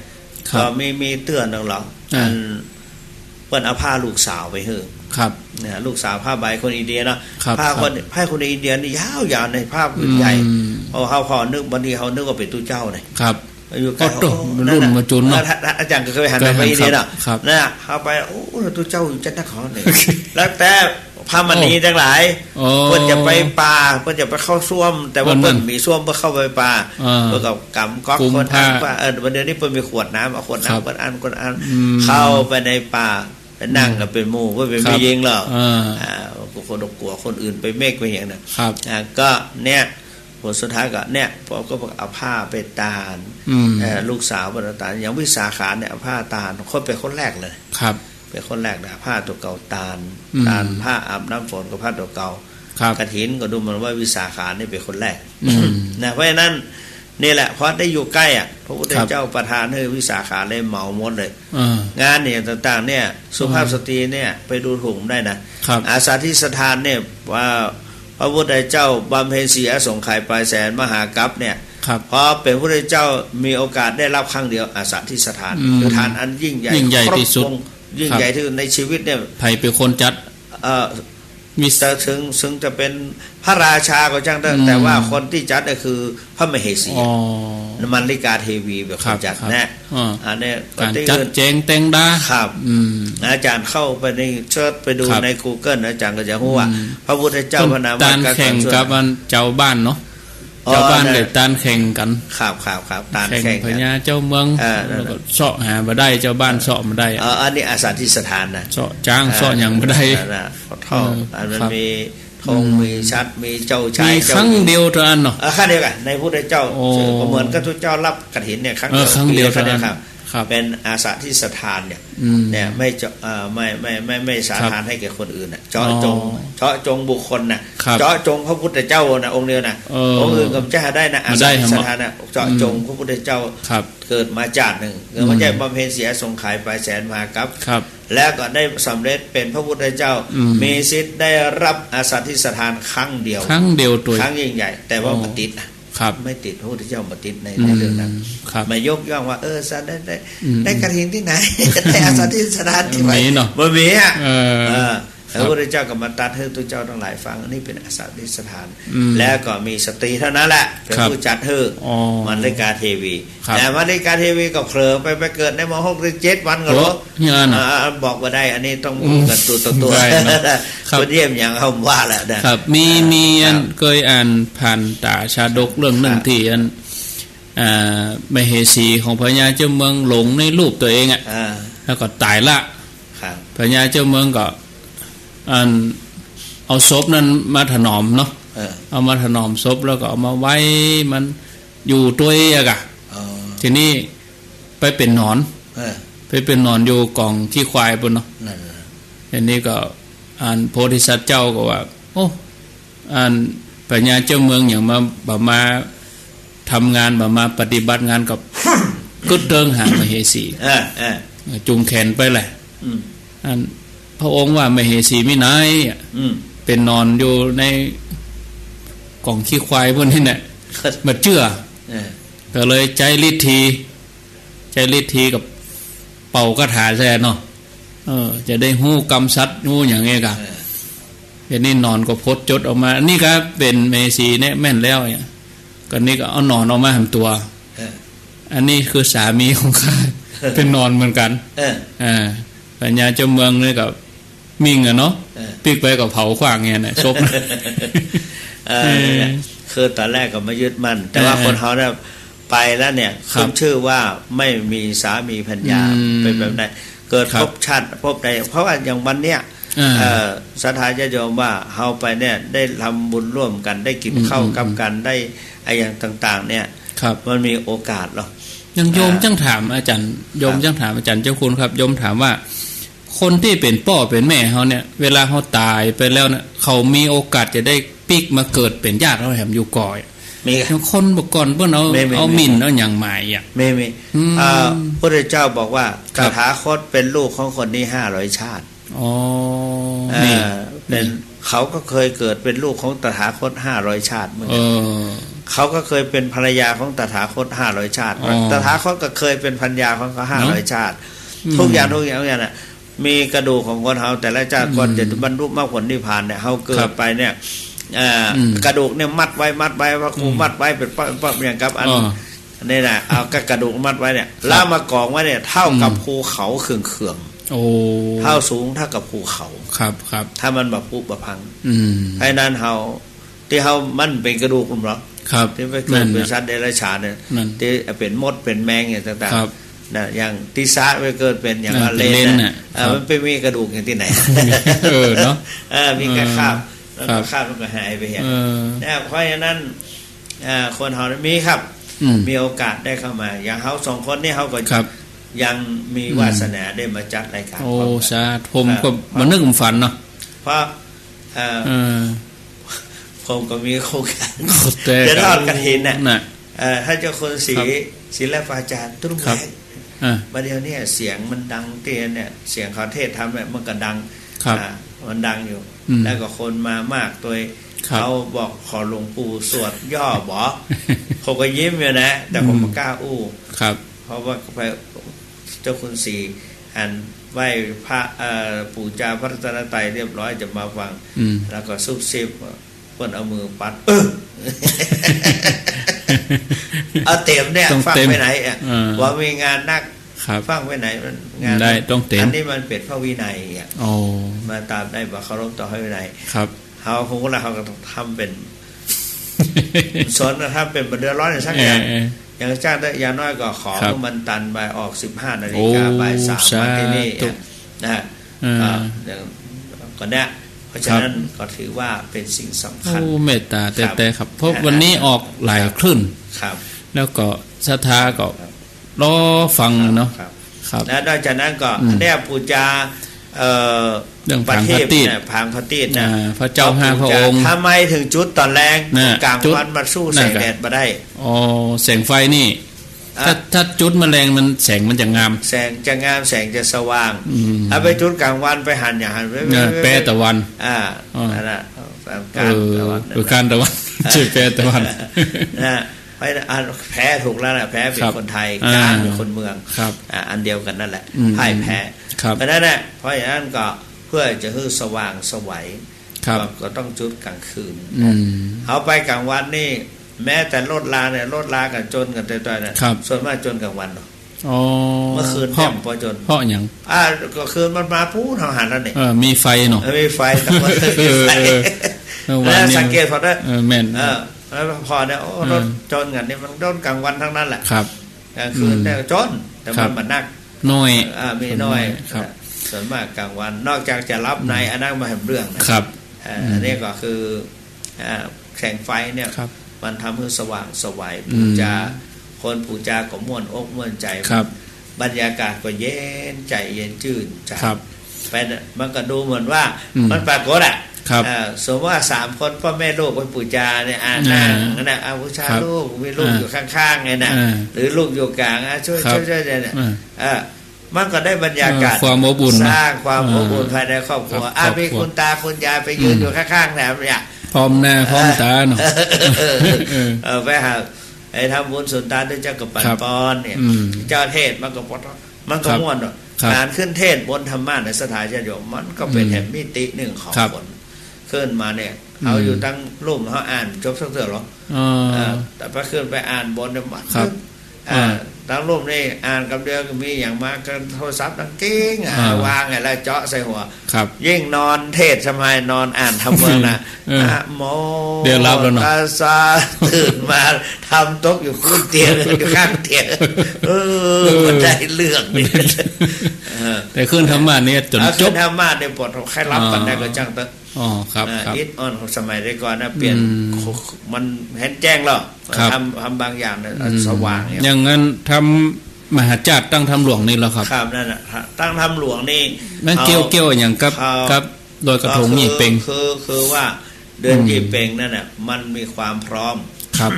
ก็มีเตือนหรอกเปิ้นเอาผ้าลูกสาวไปเฮ้เนี่ยลูกสาวผ้าใบคนอินเดียนะผ้าคนอินเดียนี่ยาวๆในผ้าผืนใหญ่พอเขาพอนึกบางทีเขานึกว่าเป็นตู้เจ้าเลยอยู่ใกล้รุ่นมาจุนเนาะอาจารย์ก็เคยหันไปอินเดียเนาะนะเขาไปโอ้ตู้เจ้าอยู่จันทร์นครเนี่ยแล้วแต่ผ้ามันนี้ทั้งหลายเพิ่นจะไปป่าเพิ่นจะไปเข้าซ่วมแต่ว่าเพิ่นมีซ่วมเพื่อเข้าไปป่าเพื่อกับกำก๊อกคนอันป่าวันเดียวนี้เพิ่นมีขวดน้ำเอาขวดน้ำคนอันเข้าไปในป่าไปนั่งกับเป็นหมู่ว่าเป็นไม่ยิงหรอกคนกลัวคนอื่นไปเมฆไปอย่างนั้นก็เนี่ยผลสุดท้ายก็เนี่ยพอก็เอาผ้าไปตาลลูกสาวบรรดาอย่างวิสาขาเนี่ยผ้าตาลคนเป็นคนแรกเลยเป็นคนแรกนะผ้าตัวเก่าตาลผ้าอาบน้ำฝนกับผ้าตัวเก่ากฐินก็ดูเหมือนว่าวิสาขาเนี่ยเป็นคนแรกนะเพราะฉะนั้นนี่แหละเพราะได้อยู่ใกล้พระพุทธเจ้าประทานให้วิสาขาเลยเหมาหมดเลยงานเนี่ยต่างๆเนี่ยสุภาพสตรีเนี่ยไปดูถูกได้นะอาสาธิสถานเนี่ยว่าพระพุทธเจ้าบำเพ็ญเสียสงไข่ปลายแสนมหากัปเนี่ยเพราะเป็นพระพุทธเจ้ามีโอกาสได้รับครั้งเดียวอาสาธิสถานคือทานอันยิ่งใหญ่ที่สุดยิ่งใหญ่ที่สุดในชีวิตเนี่ยไผเป็นคนจัดมีแต่ถึงจะเป็นพระราชาก็ช่างแต่ว่าคนที่จัดก็คือพระมเหสีมันลิกาเทวีแบบคนจัดนะอันนี้การจัดแจงแต่งดาครับอาจารย์เข้าไปในเชิญไปดูใน Google อาจารย์ก็จะรู้ว่าพระพุทธเจ้าพระนามการแข่งกับเจ้าบ้านเนาะ เจ้าบ้านกับตานแข่งกันครับตานแข่งพญาเจ้าเมืองแล้วก็เสาะหามาได้เจ้าบ้านเสาะมาได้อันนี้อาสาที่สถานนะเสาะจ้างเสาะอย่างมาได้ท่อมันมีธงมีชัดมีเจ้าชายครั้งเดียวเท่านั้นเนาะครั้งเดียวกันในพุทธเจ้าเหมือนกับทุกเจ้ารับกฐินเนี่ยครั้งเดียวเท่านั้นเป็นอาสาที่สถานเนี่ยไม่สาธารให้แก่คนอื่นเจาะจงบุคคลนะเจาะจงพระพุทธเจ้านะองค์เดียวนะองค์อื่นก็จะได้นะอาสาที่สถานนะเจาะจงพระพุทธเจ้าเกิดมาจากหนึ่งเกิดมาจากบำเพ็ญเสียสงขายไปแสนมาครับแล้วก็ได้สำเร็จเป็นพระพุทธเจ้ามีสิทธิ์ได้รับอาสาที่สถานครั้งเดียวตัวครั้งยิ่งใหญ่แต่ว่ามันติดไม่ติดพระพุทธเจ้ามาติดในเรื่องนั้นมายกย่องว่าสันได้กฐินที่ไหนได้อาสาที่สถานที่ไหนบ่มีอ่ะพระพุทธเจ้าก็มาตัดให้ตัวเจ้าทั้งหลายฟังนี่เป็นอาสาที่สถานแล้วก็มีสตรีเท่านั้นแหละเป็นผู้จัดให้มันได้กาเทวีแต่มันได้กาเทวีก็เผลอไปเกิดในมหก7 วันก็รู้บอกว่าได้อันนี้ต้องกันตัวคนเยี่ยมอย่างเขาว่าแหละครับมีเคยอ่านผ่านตาชาดกเรื่องหนึ่งที่มเหสีของพญาเจ้าเมืองหลงในรูปตัวเองอ่ะแล้วก็ตายละพญาเจ้าเมืองก็เอาศพนั้นมาถนอมเนาะเอามาถนอมศพแล้วก็เอามาไว้มันอยู่ตัวเองอะทีนี้ไปเป็นหนอนอยู่กองขี้ควายปุ่นเนาะอันนี้ก็โพธิสัตว์เจ้าก็ว่าโอ้พญาเจ้าเมืองอย่างมาทำงานมาปฏิบัติงานกับกึศเดิงหามเหสีจุงแขนไปเลยพระองค์ว่ามเหสีไม่นายเป็นนอนอยู่ในกล่องขี้ควายพวกนี้เนี่ยมาเชื่อก็เลยใจฤทธีกับเป่ากระถาแซ่เนาะจะได้หู้กำซัดหู้อย่างเงี้ยกันเดี๋ยวนี้นอนก็พดจดออกมานี่ก็เป็นมเหสีเนี่ยแม่นแล้วเนี่ยก็นี่ก็เอานอนออกมาทำตัวอันนี้คือสามีของข้าเป็นนอนเหมือนกันปัญญาเจ้าเมืองเลยกับมิงอะเนาะปีกไปกับเผาขวางเงี้ยนะซบคือตอนแรกก็ไม่ยึดมั่นแต่ว่าคนเขาเนี่ยไปแล้วเนี่ยขึ้นชื่อว่าไม่มีสามีภรรยาเป็นแบบไหนเกิดพบชาติพบใดเพราะว่าอย่างวันเนี้ยศรัทธาญาติโยมว่าเฮาไปเนี่ยได้ทำบุญร่วมกันได้กินข้าวกับกันได้ไอ้อย่างต่างๆเนี่ยมันมีโอกาสหรอยังโยมจังถามอาจารย์โยมจังถามอาจารย์เจ้าคุณครับโยมถามว่าคนที่เป็นพ่อเป็นแม่เขาเนี่ยเวลาเขาตายไปแล้วเนี่ยเขามีโอกาสจะได้ปิกมาเกิดเป็นญาติเขาแถมอยู่ก่อยมีคนบอกก่อนเพื่อนเอาหมิ่นเอาอย่างหมายอ่ะไม่พระพุทธเจ้าบอกว่าตถาคตเป็นลูกของคนนี้500 ชาติเป็นเขาก็เคยเกิดเป็นลูกของตถาคต500 ชาติเหมือนกันเขาก็เคยเป็นภรรยาของตถาคต500 ชาติตถาคตก็เคยเป็นภรรยาของเขา500 ชาติทุกอย่างน่ะมีกระดูกของคนเฮาแต่ละชาติก่อนจะบรรลุมรรคผลนิพพานเนี่ยเฮาเกิดไปเนี่ยกระดูกเนี่ยมัดไว้พระครูมัดไว้เป็นปั๊บอย่างกับอันนี่นะเอากระดูกมัดไว้เนี่ยล่ามากองไว้เนี่ยเท่ากับภูเขาเขื่องเท่าสูงเท่ากับภูเขาครับถ้ามันแบบพุบพังไอ้นั้นเฮาที่เฮามันเป็นกระดูกผมหรอที่ไปเกิดเป็นสัตว์เดรัจฉานเนี่ยที่เป็นมดเป็นแมงอย่างต่างๆนะอย่างติสาไปเกิดเป็นอย่างเลนน่ะมันไปมีกระดูกอย่างที่ไหนเนาะมีกระคาบแล้วก็คาบมันก็หายไปอย่างนี้เพราะฉะนั้นคนเฮามีครับมีโอกาสได้เข้ามาอย่างเฮา2 คนนี่เฮาก็ยังมีวาสนาได้มาจัดรายการโอ้สาธุผมก็มานึกฝันเนาะเพราะผมก็มีโครงการจะทอดกฐินน่ะถ้าเจ้าคนศิลปาจารย์ตุ้มแรงประเดี๋ยวนี้เสียงมันดังเตี้ยเนี่ยเสียงเขาเทศทำเนี่ยมันก็ดังมันดังอยู่แล้วก็คนมามากตัวเขาบอกขอหลวงปู่สวดย่อบ่เขาก็ยิ้มอยู่นะแต่ผมไม่กล้าอู้เพราะว่าไปเจ้าคุณศรีอันไหว้พระปู่จาพระรัตนตรัยเรียบร้อยจะมาฟังแล้วก็ซุบซิบเพิ่นเอามือปัดเอาเต็มเนี่ยฟังไปไหนว่ามีงานนักฟังไปไหนมันงานได้ต้องเต็มอันนี้มันเป็นพระวินัยมาตามได้บ่เคารพต่อพระวินัยเขาคงว่าเขาก็ต้องทำเป็น สนถ้าเป็นเดือดร้อนสักอย่างอย่างจ้างได้อย่างน้อยก็ขอมันตันไปออก15 นาฬิกาบ่าย 3วันที่นี่นะฮะก็เนี่ยเพราะฉะนั้นก็ถือว่าเป็นสิ่งสำคัญเมตตาแต่ครับเพราะวันนี้ออกหลายคลื่นแล้วก็ศรัทธาก็รอฟังเนาะครับแล้วนอกจากนั้นก็ได้ปูจาเรื่องพังพระตีพังพระตีนะพระเจ้า5 พระองค์ทำไมถึงจุดตอนแรงกลางวันมาสู้แสงแดดมาได้อ๋อแสงไฟนี่ถ้าจุดแมลงมันแสงมันจะงามแสงจะงามแสงจะสว่างถ้าไปจุดกลางวันไปหันอย่างหันแปรตะวันนั่นแหละการตะวันชื่อแปรตะวันนะไปแพ้ถูกแล้วนะแพ้เป็นคนไทยการเป็นคนเมืองอันเดียวกันนั่นแหละพ่ายแพ้เพราะนั้นแหละเพราะอย่างนั้นก็เพื่อจะให้สว่างสวัยก็ต้องจุดกลางคืนเอาไปกลางวันนี่แม้แต่รถลาเนี่ยรถลากันจนกันตัวๆเนี่ยส่วนมากจนกลางวันเนาะเมื่อคืนแจ่มพอจนเพราะอย่างก็คืนมันมาพูดหันแล้วเนี่ยมีไฟเนาะมีไฟแต่ว่ามีไฟแล้วสังเกตพอได้แม่นแล้วพอเนี่ยรถจนกันนี่มันโดนกลางวันทั้งนั้นแหละครับกลางคืนเนี่ยจนแต่มันนักน้อยมีน้อยส่วนมากกลางวันนอกจากจะรับในอันนั้นมาแห่งเรื่องนะครับอันนี้ก็คือแสงไฟเนี่ยมันทำให้สว่างสวัยปูจาคนปูจาก็ม่วนอกม่วนใจบรรยากาศก็เย็นใจเย็นชื่นใจไปมันก็ดูเหมือนว่ามันปรากฏอ่ะสมมติว่า3 คนพ่อแม่ลูกคนปูจาเนี่ยนั่งนะบูชาลูกมีลูกอยู่ข้างๆไงนะหรือลูกอยู่กลางช่วยเนี่ยมันก็ได้บรรยากาศความอบอุ่นสร้างความอบอุ่นภายในครอบครัวมีคุณตาคุณยายไปยืนอยู่ข้างๆแถมเนี่ยพร้อมหน้าพร้อมตาเนาะไปหาไอ้ทำบุญสุนทานด้วยเจ้ากับปันปอนเนี่ยเจ้าเทศมันก็ม่วนการขึ้นเทศบนธรรมะในสถานญาติโยมมันก็เป็นแห่งมิติหนึ่งของคนขึ้นมาเนี่ยเขาอยู่ตั้งรูปเขาอ่านจบสักเท่าหรอแต่พอขึ้นไปอ่านบนเนี่ยมันตั้งรูปนี่อ่านกับเดือนก็มีอย่างมากกันโทรศัพท์ตั้งกิ้งวางไงแล้วเจาะใส่หัวยิ่งนอนเทศสมัยนอนอ่านทำเมืองนะโมเดี๋ยวรับแล้วเนาะซาตื่นมาทำตกอยู่ขึ้นเตียงอยู่ข้างเตียงมันได้เรื่องแต่ขึ้นธรรมะเนี่ยจนจบธรรมะเนี่ยปวดใครรับกันได้ก็จังเตอครับอิทออนของสมัยได้ก่อนนะเปลี่ยนมันเห็นแจ้งแล้วทำบางอย่างเนี่ยสว่างอย่างนั้นทำมหาจักรตั้งทำหลวงนี่แล้วครับครับนั่นแหละตั้งทำหลวงนี่นั่นเกี่ยวอย่างกับโดยกระทงยี่เป่งคือว่าเดือนยี่เป่งนั่นน่ะมันมีความพร้อมครับ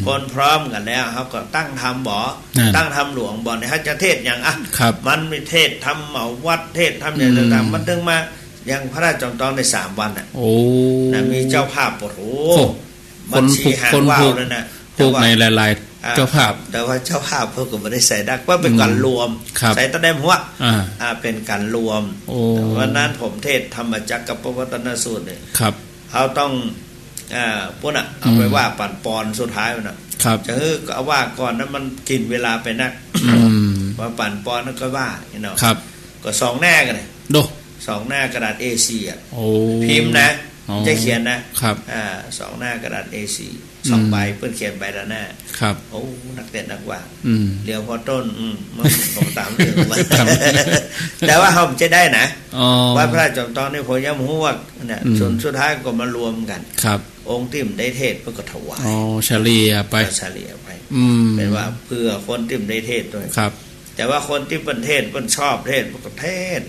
คนพร้อมกันแล้วเขาก็ตั้งทำบ่อตั้งทำหลวงบ่อเนี่ยเขาจะเทศอย่างมันมีเทศทำเหมาวัดเทศทำอย่างต่างๆมันถึงมายังพระราชจอมทองใน3 วันน่ะนะมีเจ้าภาพปดโอ้คนว้าวนั่นน่ะพวกในหลายๆเจ้าภาพแต่ว่าเจ้าภาพเพิ่นก็ไม่ได้ใส่ดักว่าเป็นการรวมใส่ตะแดมหัวเป็นการรวมวันนั้นผมเทศธรรมจักรกับปวัตตนสูตรเนี่ยเขาต้องพวกน่ะเอาไปว่าปั่นปอนสุดท้ายมันน่ะจะก็ว่าก่อนนั้นมันกินเวลาไปนักว่าปั่นปอนนั้นก็ว่าเนาะก็2 หน้ากันเลย2 หน้ากระดาษ A4 พิมพ์นะจะเขียนนะครับ2 หน้ากระดาษ A4 2 ใบเพื่อเขียนใบละหน้าครับโอ้นักเต้นนักว่าเดี๋ยวพอต้นมันต้องตามเรื่องมาแต่ว่าเขาจะได้นะว่าพระราชจอมทองนี่ผมย้ำหัวเนี่ยสุดท้ายก็มารวมกันครับองค์ที่ได้เทศเพื่อถวายเฉลี่ยไปเป็นว่าเพื่อคนที่ได้เทศด้วยครับแต่ว่าคนที่เป็นเทศเป็นชอบเทศก็เทศ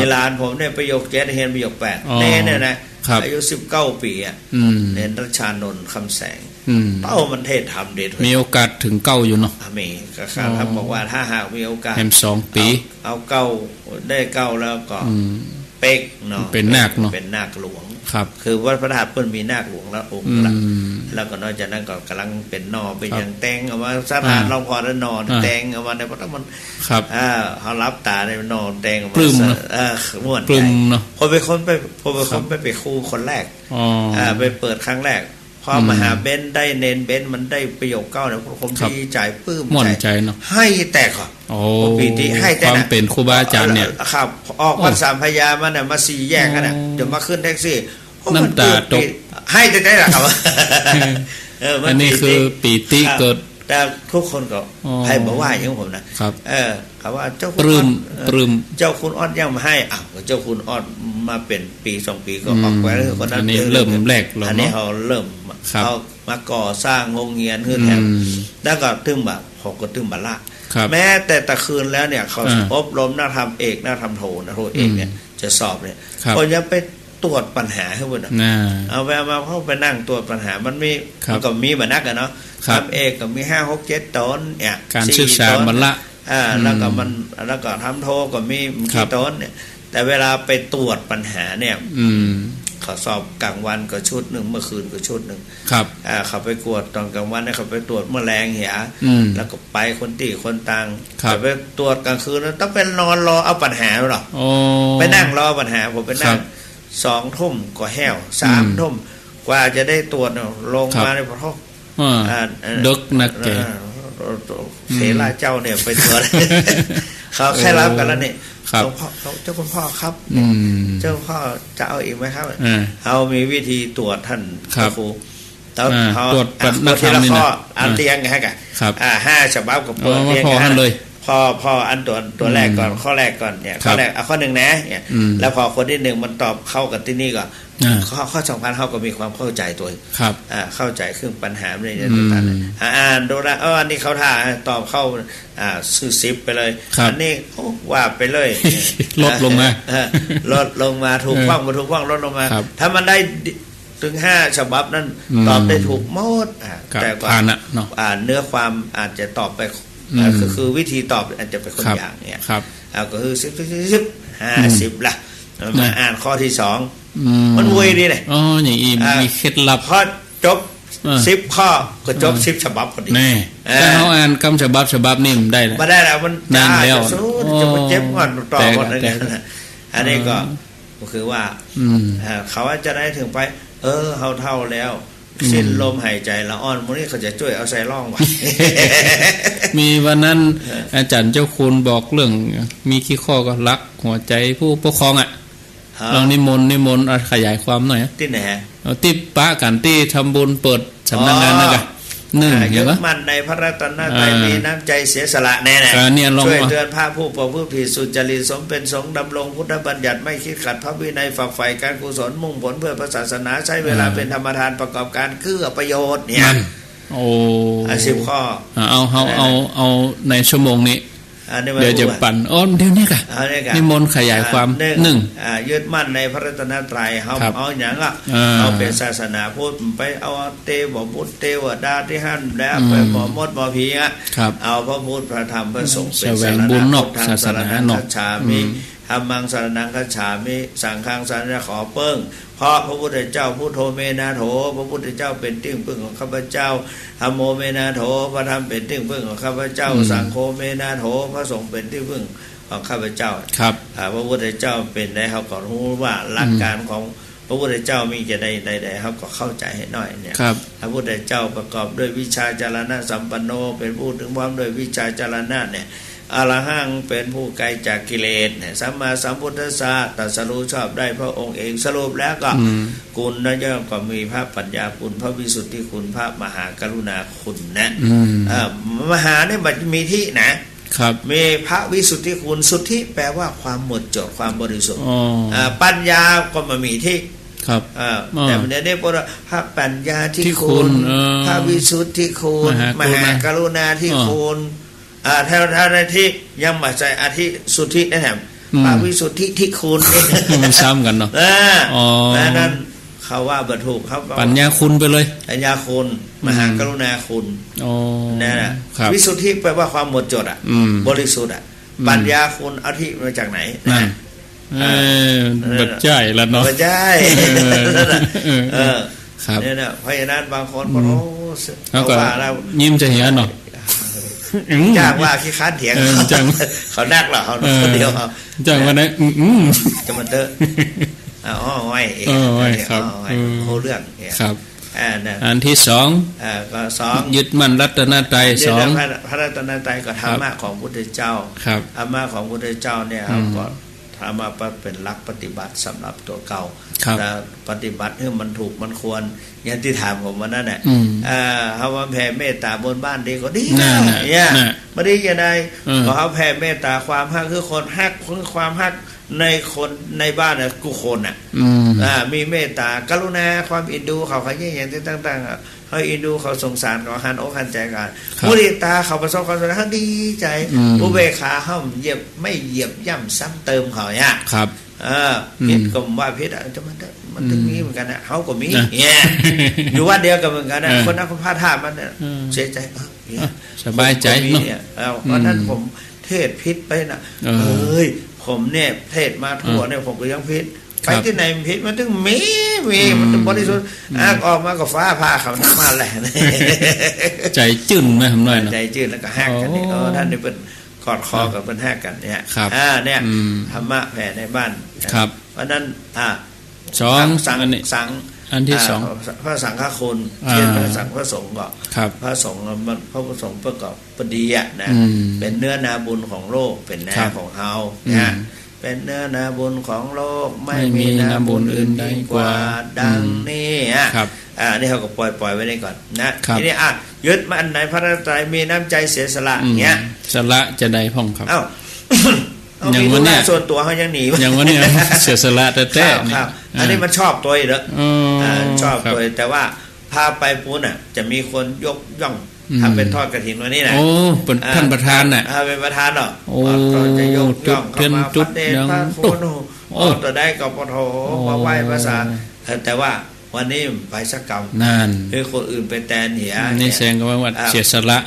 เวลาผมเนี่ยประโยค7เรียนประโยค8แน่เนี่ยนะอายุ19 ปีอ่ะเรียนรัชานนท์คำแสงเต้ามันเทศทำเด็ดมีโอกาสถึง9อยู่เนาะมีก็ครับบอกว่าถ้าหากมีโอกาสแฮม2 ปีเอา9ได้9แล้วก็เป๊กเนาะเป็นนาคเนาะเป็นนาคหลวง คือวัดพระธาตุเพิ่นมีนาคหลวงแล้วองค์ละแล้วก็นอกจากนั้นก็กำลังเป็นนอเป็นอย่างแตงเอามาสถานเราพอแล้วนอแตงเอามาในเพราะมันเขารับตาในนอแตงเอามาม่วนเนาะพอไปคนไปครูคนแรกไปเปิดครั้งแรกพอมหาเบนได้เน้นเบนมันได้ประโยค9เนี่ยผมดีใจปลื้มใจเนาะให้แตกอ่ะโอ้ปีติให้แต่ความเป็นครูบาอาจารย์เนี่ยครับออกวัดสามพญามาเนี่ยมา4 แยกกันน่ะเดี๋ยวมาขึ้นแท็กซี่ น้ำตาตกให้จะได้หรอครับอันนี้คือปีติเกิดแต่ทุกคนก็ใครบอกว่าอย่างผมนะครับเขาว่าเจ้าคุณเจ้าคุณออดยังมาให้เจ้าคุณออดมาเป็นปี2 ปีก็ออกไปแล้วคนนั้นเริ่มแรกอันนี้เขาเริ่มเขามาก่อสร้างโรงเรียนขึ้นแถมแล้วก็ตึ้งแบบเขาก็ตึ้งบัลละแม้แต่ตะคืนแล้วเนี่ยเขาอบรมนักธรรมเอกนักธรรมโทนะโทเอกเนี่ยจะสอบเนี่ยคนจะไปตรวจปัญหาให้หมดเอาไปมาเข้าไปนั่งตรวจปัญหามันก็มีมานักกันเนาะทำเอกก็มี5 6 7 ตนเนี่ยการศึกษาบัลละแล้วก็ทำโทก็มีกี่ตนเนี่ยแต่เวลาไปตรวจปัญหาเนี่ยเขาสอบกลางวันก็ชุดหนึ่งเมื่อคืนก็ชุดหนึ่งครับเขาไปตรวจตอนกลางวันเนี่ยเขาไปตรวจแมลงเหี่ยแล้วก็ไปคนตีคนตังแต่ไปตรวจกลางคืนแล้วต้องเป็นนอนรอเอาปัญหาหรอไปนั่งรอปัญหาผมไปนั่ง2 ทุ่มก็แห้ว3 ทุ่มกว่าจะได้ตรวจลงมาในพระดึกนักแก่เสราเจ้าเนี่ยไปตรวจเขาแค่รับกันแล้วเนี่ยหลวงพ่อเจ้าคุณพ่อครับเจ้าพ่อจะเอาอีกไหมครับเอามีวิธีตรวจท่านครูตรวจปัญหาทีละข้ออันเตียงไงกัน5 ฉบับกับเปิดเตียงกันเลยพออันตัวแรกก่อนข้อแรกก่อนเนี่ยข้อแรกข้อ 1นะเนี่ยแล้วพอคนที่1มันตอบเข้ากับที่นี่ก็ข้อ2,000เขาก็มีความเข้าใจตัวเข้าใจเครื่องปัญหาในเรื่องต่างๆอ่านดูแลอันนี้เขาท่าตอบเข้าซื้อ10ไปเลยอันนี้ว่าไปเลยลดลงมาถูกบ้างถูกบ้างลดลงมาถ้ามันได้ถึง5 ฉบับนั้นตอบได้ถูกหมดแต่ว่าเนื้อความอาจจะตอบไปคือวิธีตอบอาจจะเป็นคนอย่างเนี่ยก็คือ50ละมาอ่านข้อที่2มันวุ้ยดีเลยอย่างนี้มีเคล็ดลับพอจบ10 ข้อก็จบ10 ฉบับพอดีถ้าเขาอ่านคำฉบับนี่มันได้แล้วมาได้แล้วมันนานแล้วจะมาเจ็บก่อนต่อหมดอะไรอย่างนี้อันนี้ก็คือว่าเขาจะได้ถึงไปเขาเท่าแล้วสิ้นลมหายใจละอ่อนมื้อนี้เขาจะช่วยเอาใส่ร่องไว้มีวันนั้นอาจารย์เจ้าคุณบอกเรื่องมีขี้ข้อก็รักหัวใจผู้ปกครองลองนิมนต์ขยายความหน่อยที่ไหนที่ปะกันที่ทำบุญเปิดสำนักงานนะกันยึดมั่นในพระรัตนตรัยมีน้ำใจเสียสละแน่ๆช่วยเตือนพระผู้ประพฤติผิดสุจริตสมเป็นสงฆ์ดำรงพุทธบัญญัติไม่คิดขัดพระวินัยฝักใฝ่การกุศลมุ่งผลเพื่อพระศาสนาใช้เวลาเป็นธรรมทานประกอบการเพื่อประโยชน์เนี่ย10 ข้อเอาในชั่วโมงนี้เดี๋ยวจะปั่นเดี๋ยวนี้ค่ะนิมนต์ขยายความ1ยึดมั่นในพระรัตนตรัยเอาอย่างเอาเป็นศาสนาพุทธไปเอาเทวบุตรเทวดาที่หั่นแล้วไปหมอมดหมอผีเอาพระพุทธพระธรรมพระสงฆ์เป็นศาสนาทางศาสนาคัจฉามิธรรมังสรณังคัจฉามิสังฆังสรณังขอเปิ้งเพราะพระพุทธเจ้าพุทโธเมนาโถพระพุทธเจ้าเป็นที่พึ่งของข้าพเจ้าธัมโมเมนาโถพระธรรมเป็นที่พึ่งของข้าพเจ้าสังโฆเมนาโถพระสงฆ์เป็นที่พึ่งของข้าพเจ้าครับพระพุทธเจ้าเป็นได้เขาก็รู้ว่าหลักการของพระพุทธเจ้ามีจะได้เขาก็เข้าใจให้หน่อยเนี่ยพระพุทธเจ้าประกอบด้วยวิชาจารณะสัมปันโนเป็นผู้ถึงพร้อมด้วยวิชาจารณะเนี่ยอรหังเป็นผู้ไกลจากกิเลสสัมมาสัมพุทธัสสะตรัสรู้ชอบได้พระองค์เองสรุปแล้วก็คุณนะย่อมก็มีพระปัญญาคุณพระวิสุทธิคุณพระมหากรุณาคุณนะมหาเนี่ยมันมีที่นะครับมีพระวิสุทธิคุณสุทธิแปลว่าความหมดจดความบริสุทธิ์ปัญญาก็มามีที่ครับแต่มันได้พระปัญญาที่คุณพระวิสุทธิคุณมหากรุณาที่คุณแถวที่ยังมาใจอาทิสุทธิได้แถมพระวิสุทธิที่คุณมันซ้ำกันเนาะนั้นเขาว่าบรรทุกเขาปัญญาคุณไปเลยปัญญาคุณมหากรุณาคุณนั่นแหละวิสุทธิแปลว่าความหมดจดบริสุทธิ์ปัญญาคุณอาทิมาจากไหนบัดใจแล้วเนาะบัดใจเนี่ยนะเพราะฉะนั้นบางคนก็เขาว่าแล้วยิ้มจะเห็นเนาะจ้างว่าขี้ค้านเถียงเขานักเหรอเขาคนเดียวเขาจ้างว่าไหนจะมันเตอะไว้ครับเขาเรื่องครับอันที่ก็2ยึดมั่นรัตนตรัย2พระรัตนตรัยก็ธรรมะของพุทธเจ้าธรรมะของพุทธเจ้าเนี่ยก็ธ ทำมาเป็นหลักปฏิบัติสำหรับตัวเก่า แต่ปฏิบัติให้มันถูกมันควรอย่างที่ถามผมมานั่นแหละเขาว่าแผ่เมตตาบนบ้านดีก็ดีนะเนี่ยไม่ได้ยังไงพอเขาแผ่เมตตาความฮักคือคนฮักคือความฮักในคนในบ้านนะกูคนอ่ะมีเมตตากรุณาความอินดูเขาเขาอย่างที่ต่างๆเขาอินดูเขาสงสารเขาหันอกหันใจกันมุทิตาเขาประสบความสำเร็จเขาดีใจอุเบกขาเขาเหยียบไม่เหยียบย่ำซ้ำเติมเขาเนี่ยครับพิษก็ว่าพิษจะมันถึงนี้เหมือนกันนะเขาก็มีเนี่ยอยู่วัดเดียวกันเหมือนกันนะคนนั้นคนพาท่ามันเนี่ยเสียใจสบายใจเนาะเพราะนั้นผมเทศพิษไปนะเอ้ยผมเนี่ยเทศมาทั่วเนี่ยผมก็ยังพิษไปที่ไหนพิษมันถึงมีมันถึงบริสุทธิ์ออกมาก็ฟ้าผ่าเขาน้ำมาแหละใจจืดไหมผมหน่อยนะใจจืดแล้วก็แหกกันนี่ท่านนี่เป็นกอดคอกับเป็นแหกกันเนี่ยเนี่ยธรรมะแผ่ในบ้านเพราะนั้นสองสังอันที่สองพระสังฆคุณเช่นพระสังฆพระสงฆ์ก็พระสงฆ์มันพระสงฆ์ประกอบปฏิยะนะเป็นเนื้อนาบุญของโลกเป็นนาของเฮานะเป็นเนื้อนาบุญของโลกไม่มีนาบุญอื่นใดกว่าดังนี้นี่เขาก็ปล่อยไว้ได้ก่อนนะทีนี้ยึดมันในพระไตรมีน้ำใจเสียสละเงี้ยสละจะได้พ่องครับอย่างวันนี้ส่วนตัวเขายังหนีอย่างวันนี้เสียสละแต่ครับอันนี้มันชอบตัวเหรอชอบตัวแต่ว่าพาไปปูนจะมีคนยกย่องทำเป็นทอดกฐินวันนี้นะโอ้เป็นท่านประธานน่ะเป็นประธานหรอโอ้จะยกย่องเข้ามาพัดเดชพระโคนตัวได้กับปทมาไหว้ภาษาแต่ว่าวันนี้ไปสักกรรมนั่นคือคนอื่นไปแตนเหียนี่แสดงว่าเสียสละ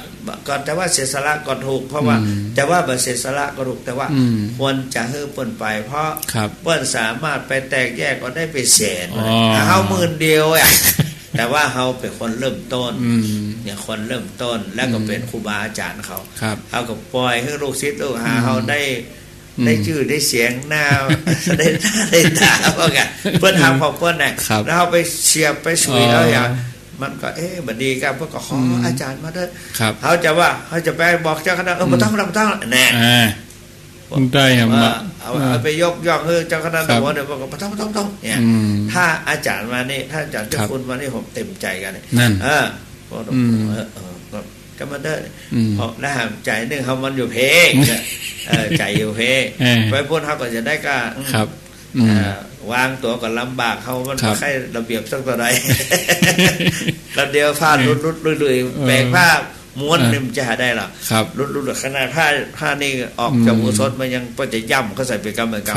ก็แต่ว่าเสียสละก็ถูกเพราะว่าแต่ว่าเสียสละก็ถูกแต่ว่าควรจะให้เปิ้นไปเพราะเปิ้นสามารถไปแตกแยกก็ได้ไปแสนเฮา10,000เดียวอ่ะแต่ว่าเฮาเป็นคนเริ่มต้นเนี่ยคนเริ่มต้นแล้วก็เป็นครูบาอาจารย์เขาก็ปล่อยให้ลูกศิษย์ลูกหาเฮาได้ชื่อได้เสียงหน้าได้ตาพวกอ่ะเปิ้นทำของเปิ้นน่ะแล้วเฮาไปเสียบไปสุยแล้วอย่างมันก็บัดดีครับเพื่อก็ขออาจารย์มาด้วยเขาจะว่าเขาจะไปบอกเจ้าคณะไม่ต้องแน่ได้ครับเอาไปยกย่องเจ้าคณะบอกว่าเดี๋ยวบอกไม่ต้องเนี่ยถ้าอาจารย์มานี่ถ้าอาจารย์เจ้าคุณมานี่ผมเต็มใจกันนั่นก็มาเด้อเพราะนะฮะใจนึงเขามันอยู่เพใจอยู่เพไปพูดเขาก็จะได้ก็วางตัวก็ลำบากเขามันไม่ใช่ระเบียบสักตัวใดแล้วเดียวผ้ารุดแบกผ้าม้วนนี่มันจะหาได้หรอรุดขนาดผ้านี่ออกจากมือซดมันยังก็จะย่ำเขาใส่ไปกำเหมือนกัน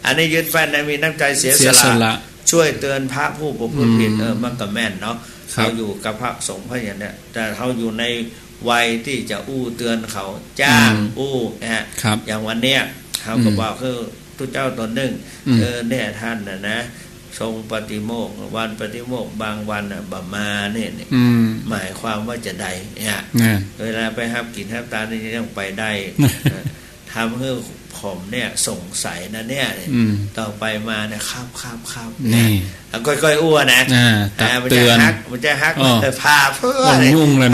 อันนี้ยึดแฟนมีน้ำใจเสียสละช่วยเตือนพระผู้ประพฤติผิดมันก็แม่นเนาะเขาอยู่กับพระสงฆ์พระอย่างเนี้ยแต่เขาอยู่ในวัยที่จะอู้เตือนเขาจ้างอู้นะอย่างวันเนี้ยเขาก็บอกคือทุกเจ้าตนหนึ่งเนี่ยท่านนะทรงปฏิโมกข์วันปฏิโมกข์บางวันบะมาเนี่ยหมายความว่าจะได้เนี่ยเวลาไปห้ามกินห้ามตานี่ต้องไปได้ทำให้ผมเนี่ยสงสัยนะเนี่ยต่อไปมาเนี่ยข้ามนี่ค่อยๆอ้วนนะเตือนมันจะฮักพาเพื่อ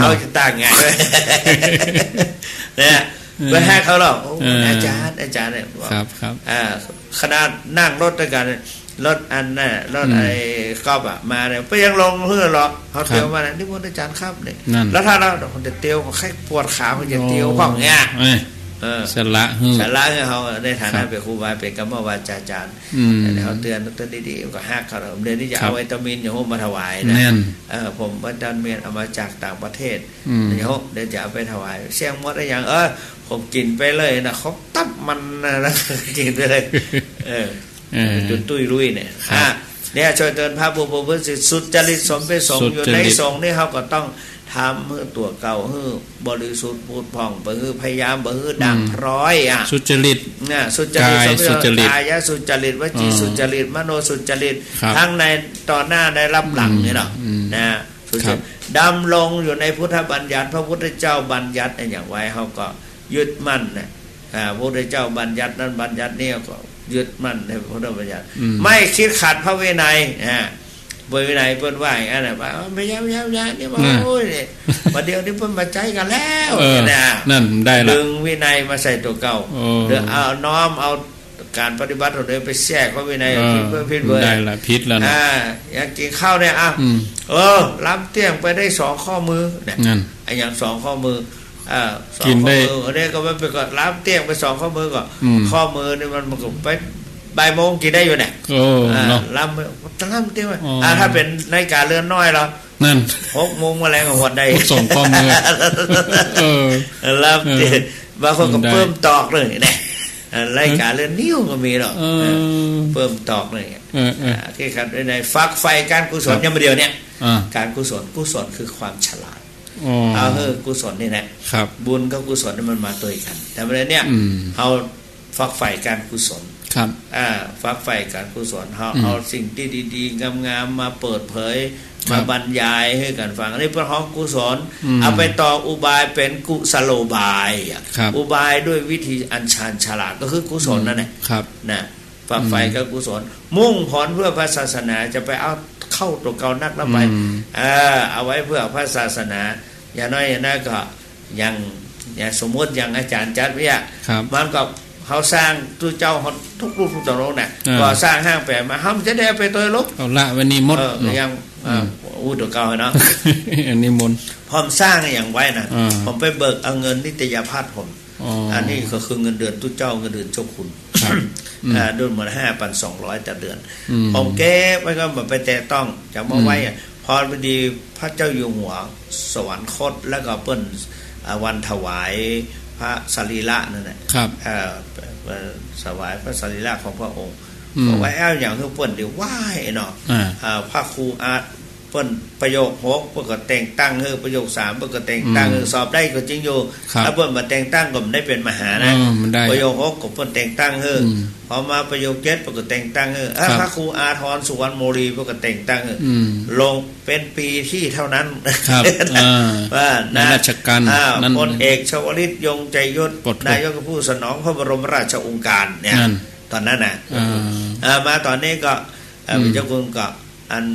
เขาจะต่างไงเนี่ยไม่ให้เขาหรอกอาจารย์เนี่ยครับขนาดนั่งรถด้วยกันรถอันน่ะรถไอ้กอบมาเนี่ยไปยังลงเพื่อหรอกเขาเตียวมาเนี่ยนี่พวกอาจารย์ครับเนี่ยแล้วถ้าเราคนจะเตียวแค่ปวดขาเขาจะเตียวข้องเงี้ยสละเขาในฐานะเป็นครูบาเป็นกรรมวาจาจารย์เขาเตือนดีๆก็ฮักเขาเดือนนี้จะเอาวิตามินอย่างพวกมาถวายนะผมอาจารย์เมียนเอามาจากต่างประเทศเดี๋ยวจะเอาไปถวายเสี่ยงมดได้ยังผมกินไปเลยนะเขาตับมันนะกินไปเลยจนตุ้ยลุยเนี่ยช่วยเตือนพระผู้ประพฤติสุจริตสมเป็นสงฆ์อยู่ในสงฆ์นี่เขาก็ต้องทำให้ตัวเก่าให้บริสุทธิ์พูดผ่องพยายามดังพร้อยสุจริตสุจริตสุจริตกายสุจริตวจีสุจริตมโนสุจริตทั้งในต่อหน้าในรับหลังนี่หรอนะสุจริตดำลงอยู่ในพุทธบัญญัติพระพุทธเจ้าบัญญัติอย่างไว้เขาก็ยึดมั่นนะพระพุทธเจ้าบัญญัตินั้นบัญญัตินี่ก็ยึดมั่นในพุทธบัญญัติไม่คิดขัดพระวินัยวินัยเพิ่นว่าอย่างนั้นว่าไม่ยาวนี่มาโอ้ยเนี่ยประเดี๋ยวนี้เพิ่นมาใจกันแล้วนั่นได้ละดึงวินัยมาใส่ตัวเก่าหรือเอาน้อมเอา การปฏิบัติเราเลยไปแทรกเขาไว้ในพิษเบอร์ได้ละพิษแล้วนะอย่างกินข้าวเนี่ยล้ำเตี้ยงไปได้2ข้อมือเนี่ยไอ้อย่าง2ข้อมือกินได้เนี่ยก็มันไปก็ล้ำเตี้ยงไป2ข้อมือก็ข้อมือนี่มันก็ไปบ่ายโมงกินได้อยู่เนี่ยล้ำเตี้ยงถ้าเป็นในการเลื่อนน้อยเรานั่น6 โมงมาแล้วก็หดได้2ข้อมือล้ำเตี้ยงบางคนก็เพิ่มตอกเลยเนี่ยรายการเรื่องนิ้วก็มีหรอกเพิ่มตอกเลยที่ครับในฟักไฟการกุศลยังไม่เดียวเนี่ยการกุศลคือความฉลาดกุศลนี่แหละบุญกับกุศลนี่มันมาตัวกันแต่ประเด็นเนี่ยเอาฟักไฟการกุศลฟักไฟการกุศลเอาสิ่งที่ดีๆงามๆมาเปิดเผยมาบรรยายให้กันฟังอันนี้เป็นของกุศลเอาไปต่ออุบายเป็นกุศโลบายอุบายด้วยวิธีอัญชันฉลาดก็คือกุศลนั่นแหละนะฝักใฝ่กับกุศลมุ่งผลเพื่อพระศาสนาจะไปเอาเข้าตัวเก่านักแล้วไปเอาไว้เพื่อพระศาสนาอย่างน้อยอย่างนั้นก็อย่างสมมติอย่างอาจารย์จัดวิทยามันก็เขาสร้างตู้เจ้าทุกรูปทุกตรงเนี่ยก็สร้างห้างแปลมาห้ามจะได้ไปตัวลบเอาละวันนี้มดยังตัวเก่าเนาะอันนี้มนผมสร้างอย่างไว้นะผมไปเบิกเอาเงินนิตยพัฒน์ผมอันนี้ก็คือเงินเดือนตู้เจ้าเงินเดือนเจ้าคุณเดือนมา5,200แต่เดือนผมเก็บไว้ก็แบบไปแตะต้องจะมาไว้พอพอดีพระเจ้าอยู่หัวสวรรคตแล้วก็เปิ้นวันถวายพระสรีระนั่นแหละถวายพระสรีระของพระองค์บอกว่าอย่างที่เปิ้นเดี๋ยวไหว้เนาะพระครูอาร์ตเปิ้นประโยค6เปิ้นก็แต่งตั้งประโยค3เปิ้นก็แต่งตั้งสอบได้ก็จริงอยู่ถ้าเปิ้นมาแต่งตั้งก็ไม่ได้เป็นมหานะประโยค6ก็เปิ้นแต่งตั้งพอมาประโยค7เปิ้นก็แต่งตั้งพระครูอาทรสุวรรณโมลีเปิ้นก็แต่งตั้งลงเป็นปีที่เท่านั้นว่าราชการนั้นพลเอกชวลิตยงใจยศนายกผู้สนองพระบรมราชโองการเนี่ยตอนนั้นน่ะมาตอนนี้ก็เจ้าคุณก็อัน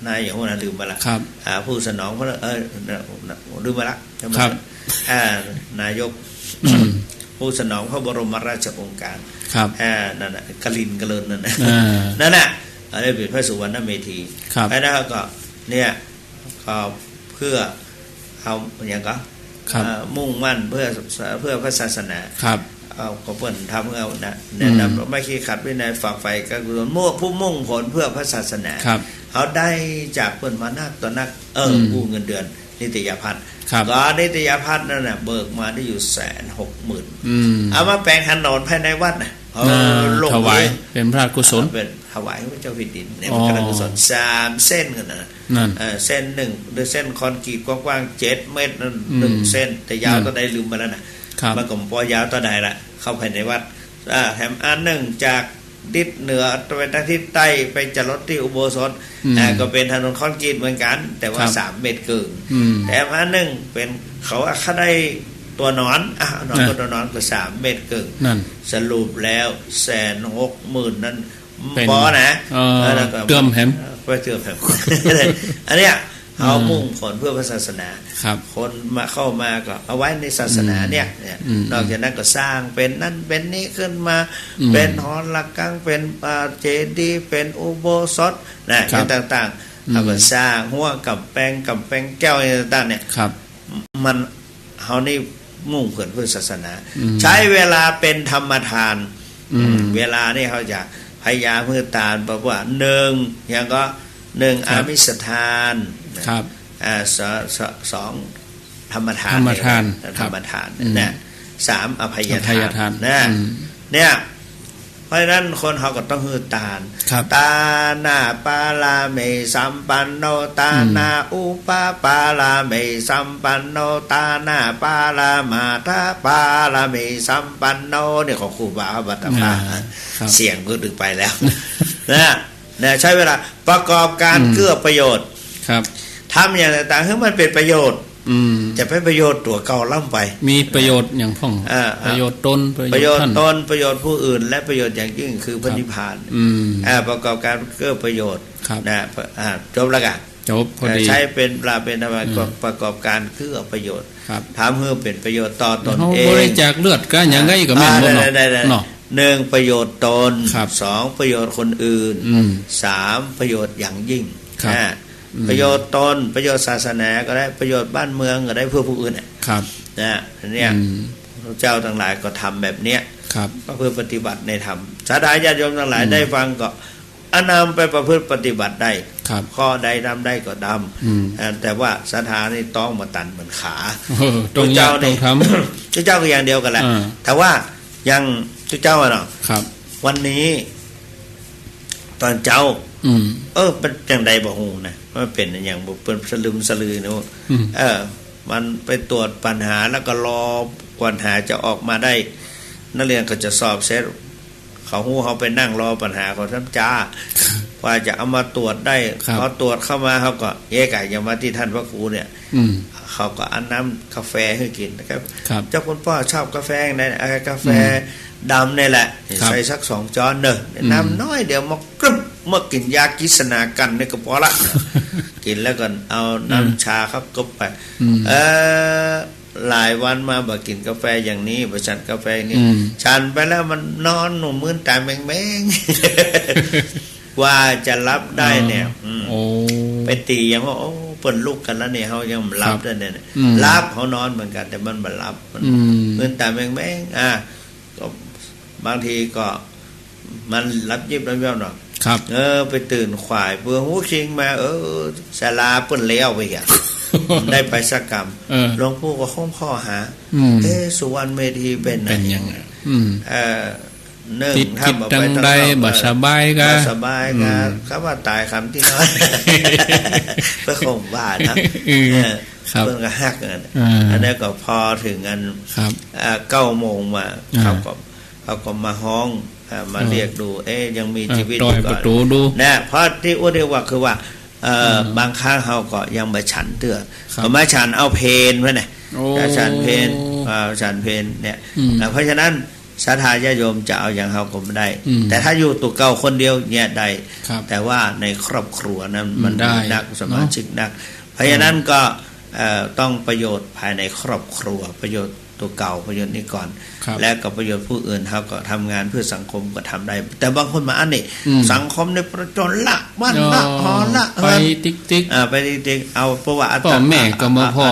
นายอย่างว่าลืมไปละผู้สนองพระลืมไปละนายกผู้สนองพระบรมราชโองการนั่นน่ะกลินกระเลินนั่นน่ะอะไรเป็นพระสุวรรณเมธีแล้วก็เนี่ยก็เพื่อเอาอย่างก็มุ่งมั่นเพื่อพระศาสนาเอาก็เปิ้นทำเอานะแนะนำไม่ขี้ขัดวินัยฝากไฟกับกุศลผู้มุ่งผลเพื่อพระศาสนาเขาได้จากเปิ้นมานักต่อนักกู้เงินเดือนนิตยพัฒน์ก็นิตยพัฒน์นั่นน่ะเบิกมาได้อยู่160,000เอามาแปลงถนนภายในวัดน่ะถวายเป็นพระกุศลเป็นถวายพระเจ้าแผ่นดินเนี่ยมันก็กุศล3เส้นกันนะเส้น1หรือเส้นคอนกรีตกว้างๆ7 เมตร1เส้นแต่ยาวเท่าใดลืมไปแล้วน่ะมันก็พอยาวเท่าใดละเข้าภายในวัดแถมอันหนึ่งจากทิศเหนือไปทางทิศใต้ไปจรดที่อุโบสถก็เป็นถนนคอนกรีตเหมือนกันแต่ว่า3 เมตรเกินแถมอันหนึ่งเป็นเขาเขาได้ตัวหนอนนอนก็ตัวหนอนก็3 เมตรเกินสรุปแล้ว160,000นั้นพอนะเติมแหมไปเติมแหมอันเนี้ยเอามุ่งผลเพื่อพระศาสนาคนมาเข้ามาก็เอาไว้ในศาสนาเนี่ยนอกจากนั้นก็สร้างเป็นนั่นเป็นนี้ขึ้นมาเป็นหอระฆังเป็นเจดีย์เป็นอุโบสถนะต่างๆเอาไปสร้างหัวกับแปงแก้วต่างๆเนี่ยมันเขานี่มุ่งผลเพื่อศาสนาใช้เวลาเป็นธรรมทานเวลานี่เขาจะพยายามเพื่อตานบอกว่า1อย่างก็1อามิสทาน2ธรรมทานเนี่ย3อภัยทานเนี่ยเพราะฉะนั้นคนเขาก็ต้องฮือตานตานาปาลาเมสัมปันโนตานาอุปปาลาเมสัมปันโนตานาปาลามาตาปาลาเมสัมปันโนเนี่ยของครูบาบัตตาเสียงก็ดึกไปแล้วนะใช้เวลาประกอบการเกื้อประโยชน์ทำอย่างต่างๆให้มันเป็นประโยชน์จะเป็นประโยชน์ตัวเก่าล่ำไปมีประโยชน์อย่างพ่องประโยชน์ตนประโยชน์ตนประโยชน์ผู้อื่นและประโยชน์อย่างยิ่งคือพระนิพพานประกอบการเกื้อประโยชน์นะจบแล้วกันจบพอดีใช้เป็นปลาเป็นอะไรประกอบการเกื้อประโยชน์ทำให้เป็นประโยชน์ต่อตนเองบริจาคเลือดก็อย่างไรก็แม่นหมดเนาะ 1ประโยชน์ตน2ประโยชน์คนอื่น3ประโยชน์อย่างยิ่งประโยชน์ตนประโยชน์ศาสนาก็ได้ประโยชน์บ้านเมืองก็ได้เพื่อผู้อื่นนะเนี่ยพระเจ้าทั้งหลายก็ทำแบบเนี้ยก็เพื่อปฏิบัติในธรรมศรัทธาญาติโยมทั้งหลายได้ฟังก็นำไปประพฤติปฏิบัติได้ข้อใดทำได้ก็ทำแต่ว่าศรัทธานี่ต้องมาตันเหมือนขาพระเจ้าต้องทำพระเจ้าก็อย่างเดียวกันแหละแต่ว่ายังพระเจ้าเนาะวันนี้ตอนเจ้าเป็นอย่างใดบ่ฮู้นะมันเป็นอย่างบ่เป็นสลึมสลือเนาะมันไปตรวจปัญหาแล้วก็รอปัญหาจะออกมาได้นักเรียนก็จะสอบเสร็จเขาฮู้เขาไปนั่งรอปัญหาของท่านจ้าว่าจะเอามาตรวจได้พอตรวจเข้ามาเขาก็เอ๊ะไก่ยังมาที่ท่านพระครูเนี่ยเขาก็อันน้ำกาแฟให้กินนะครับเจ้าคุณพ่อชอบกาแฟไหนกาแฟดำนี่แหละใส่สัก2 ช้อนเนอะน้ำน้อยเดี๋ยวมากรึบเมื่อกินยากิษณากันนี่ก็พอละกินแล้วก็เอาน้ำชาเขากบไปหลายวันมาบ่กินกาแฟอย่างนี้บ่ฉันกาแฟนี้ฉันไปแล้วมันนอนหนุ่มมื้นตาแมงๆว่าจะรับได้เนี่ยไปตีอย่างว่าโอ้เปิ้นลุกกันแล้วเนี่ยเฮายังรับได้เนี่ยรับเฮานอนเหมือนกันแต่มันบ่รับมันมื้นตาแมงๆก็บางทีก็มันรับยิบรับย่อหน่อยไปตื่นขวายเพื่อหูคิงมาศาลาเปิ้นแล้วไปอ่ะได้ไปสักกรรมหลวงปู่ก็คงข้อหาสุวรรณเมธีเป็นยังไงถ้าจังได้บ่สบายก็สบายก็ครับว่าตายคำที่น้อยเพื่อคงบ้านะเพิ่งก็ฮักอันนี้ก็พอถึงกัน9 โมงมาเขาก็มาห้องมาเรียกดูยังมีชีวิตอยู่ก่อนนะเพราะที่อ้วนเรียกว่าคือว่าบางครั้งเขาก็ยังมาฉันเตือเขามาฉันเอาเพนไว้เนี่ยฉันเพนฉันเพนเนี่ยเพราะฉะนั้นศรัทธาญาติโยมจะเอาอย่างเขาก็ไม่ได้แต่ถ้าอยู่ตัวเก่าคนเดียวเนี่ยได้แต่ว่าในครอบครัวนั้นมันนักสมาชิกนักเพราะฉะนั้นก็ต้องประโยชน์ภายในครอบครัวประโยชน์ตัวเก่าประโยชน์นี้ก่อนและกับประโยชน์ผู้อื่นเขาก็ทำงานเพื่อสังคมก็ทำได้แต่บางคนมาอันนี้สังคมในประจนละบ้านละหอละไปติ๊กไปติ๊กเอาเพราะว่าพ่อแม่ก็มาพ่อ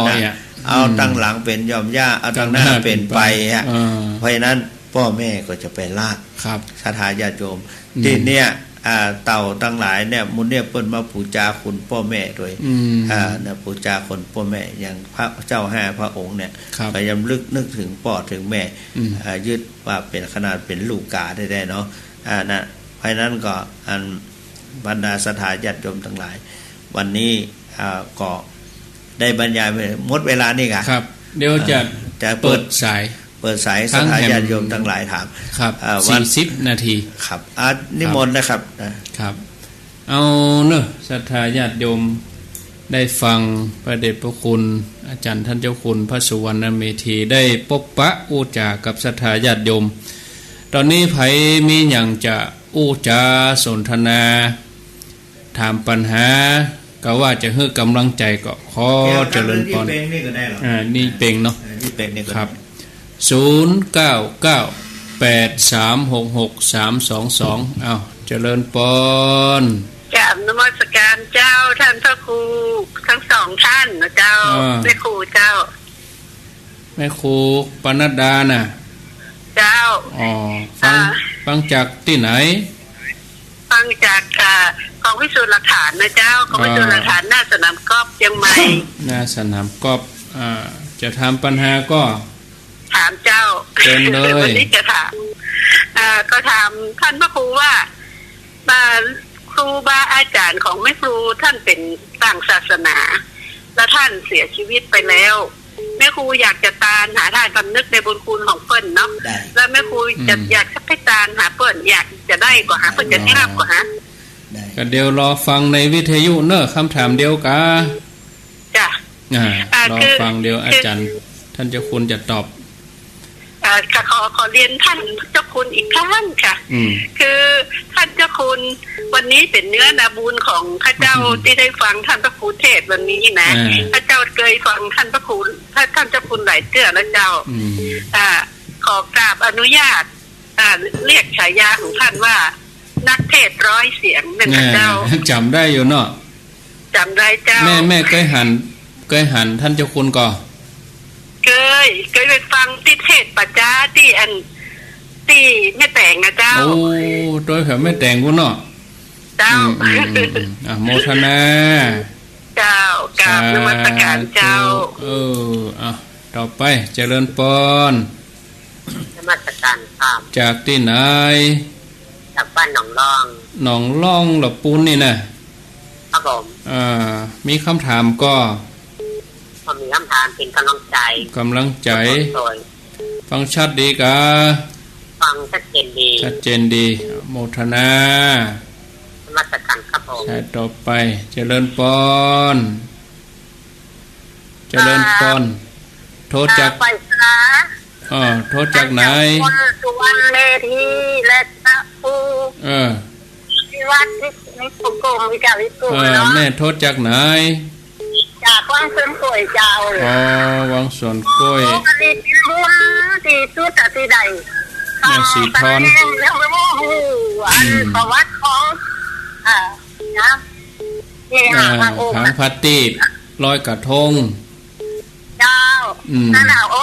เอาตั้งหลังเป็นยอมย่าเอาตั้งหน้าเป็นไปฮะเพราะฉะนั้นพ่อแม่ก็จะเป็นละศรัทธาญาติโยมทีเนี้ยเต่าตั้งหลายเนี่ยมุนเนี่ยเปิ้นมาปูจาคุณพ่อแม่ด้วยนะปูจาคนพ่อแม่อย่างพระเจ้า5 พระองค์เนี่ยพยายามนึกถึงพ่อถึงแม่ยึดว่าเป็นขนาดเป็นลูกกาได้เนาะนะเพราะนั้นก็อันบรรดาศรัทธาญาติโยมทั้งหลายวันนี้ก็ได้บรรยายไปหมดเวลานี่ครับเดี๋ยวจะเปิดสายศรัทธาญาติโยมทั้งหลายถามครับ40 นาทีครับนิมนต์นะครับเอาเนอะศรัทธาญาติโยมได้ฟังพระเดชพระคุณอาจารย์ท่านเจ้าคุณพระสุวรรณเมธีได้พบปะอู้จากับศรัทธาญาติโยมตอนนี้ไผมีอย่างจะอู้จาสนทนาถามปัญหาก็ว่าจะให้กำลังใจก็ขอเจริญพรนี่เป่งเนาะครับ0998366322เอาเจริญพรกราบนมัสการเจ้าท่านพระครูทั้ง2 ท่านนะเจ้าแม่ครูเจ้าแม่ครูปนัดดาน่ะเจ้าฟังจากที่ไหนฟังจากกองพิสูจน์หลักฐานนะเจ้ากองพิสูจน์หลักฐานหน้าสนามกอล์ฟเชียงใหม่หน้าสนามกอล์ฟจะทำปัญหาก็ถามเจ้าวันนี้จะถามก็ถามท่านพระครูว่าครูบาอาจารย์ของแม่ครูท่านเป็นต่างศาสนาและท่านเสียชีวิตไปแล้วแม่ครูอยากจะตามหาท่านสำนึกในบุญคุณของเปิ้ลเนาะแล้วแม่ครูจะอยากให้ตามหาเปิ้ลอยากจะได้กว่าหาเปิ้ลจะทราบกว่าฮะก็เดี๋ยวรอฟังในวิทยุเนอะคำถามเดียวกันจ้ะรอฟังเดียวอาจารย์ท่านเจ้าคุณจะตอบขอเรียนท่านเจ้าคุณอีกครั้งค่ะคือท่านเจ้าคุณวันนี้เป็นเนื้อนาบุญของข้าเจ้าที่ได้ฟังท่านพระครูเทศวันนี้นะข้าเจ้าเคยฟังท่านพระครูท่านเจ้าคุณหลายเทื่อแล้วเจ้าขอกราบอนุญาต เรียกฉายาของท่านว่านักเทศร้อยเสียงนั่นเจ้าจำได้อยู่เนาะจำได้เจ้าแม่เคยหันท่านเจ้าคุณก่อเคยไปฟังที่เทศปัจจาที่แม่แต่งนะเจ้าโอ้โดยแม่แต่งกูเนาะเจ้าโมทนาเจ้ากราบนมัสการเจ้าต่อไปเจริญปนนมัสการครับจากที่ไหนจากบ้านหนองล่องหลับปูนนี่นะครับผมมีคำถามก็มีคำถามเป็นกำลังใจฟังชัดดีกะฟังชัดเจนดีโมทนามาตรการครับผมใช่ต่อไปเจริญปนโทษจากไปโทษจากไหนสุวรรณเมธีและตะปูที่วัดนี่กรมวิจารวิกุลเนาะแม่โทษจากไหนจากวังสวนกล้วยเจ้าวังสวนกล้วยที่บุญที่สุดที่ใดแม่สีทอนแล้วไม่รู้ประวัติของนะทางพัตติลอยกระทงเจ้านั่นโอ้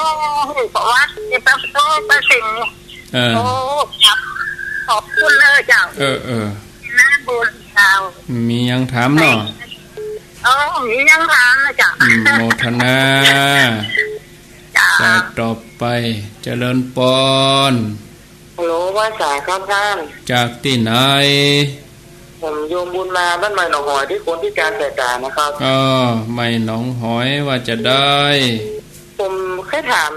ประวัติประโตประสิงโอ้ครับขอบคุณเลยเจ้าน่าบุญเจ้ามียังถามเนาะมียังถามนะเจ้าโมทนาจะต่อไปเจริญปนฮัลโหลว่าสายครับท่านจากที่ไหนผมโยมบุญมาบ้านใหม่หนองหอยที่คนที่การแต่ตานะครับไม่หนองหอยว่าจะได้ผมแค่ถาม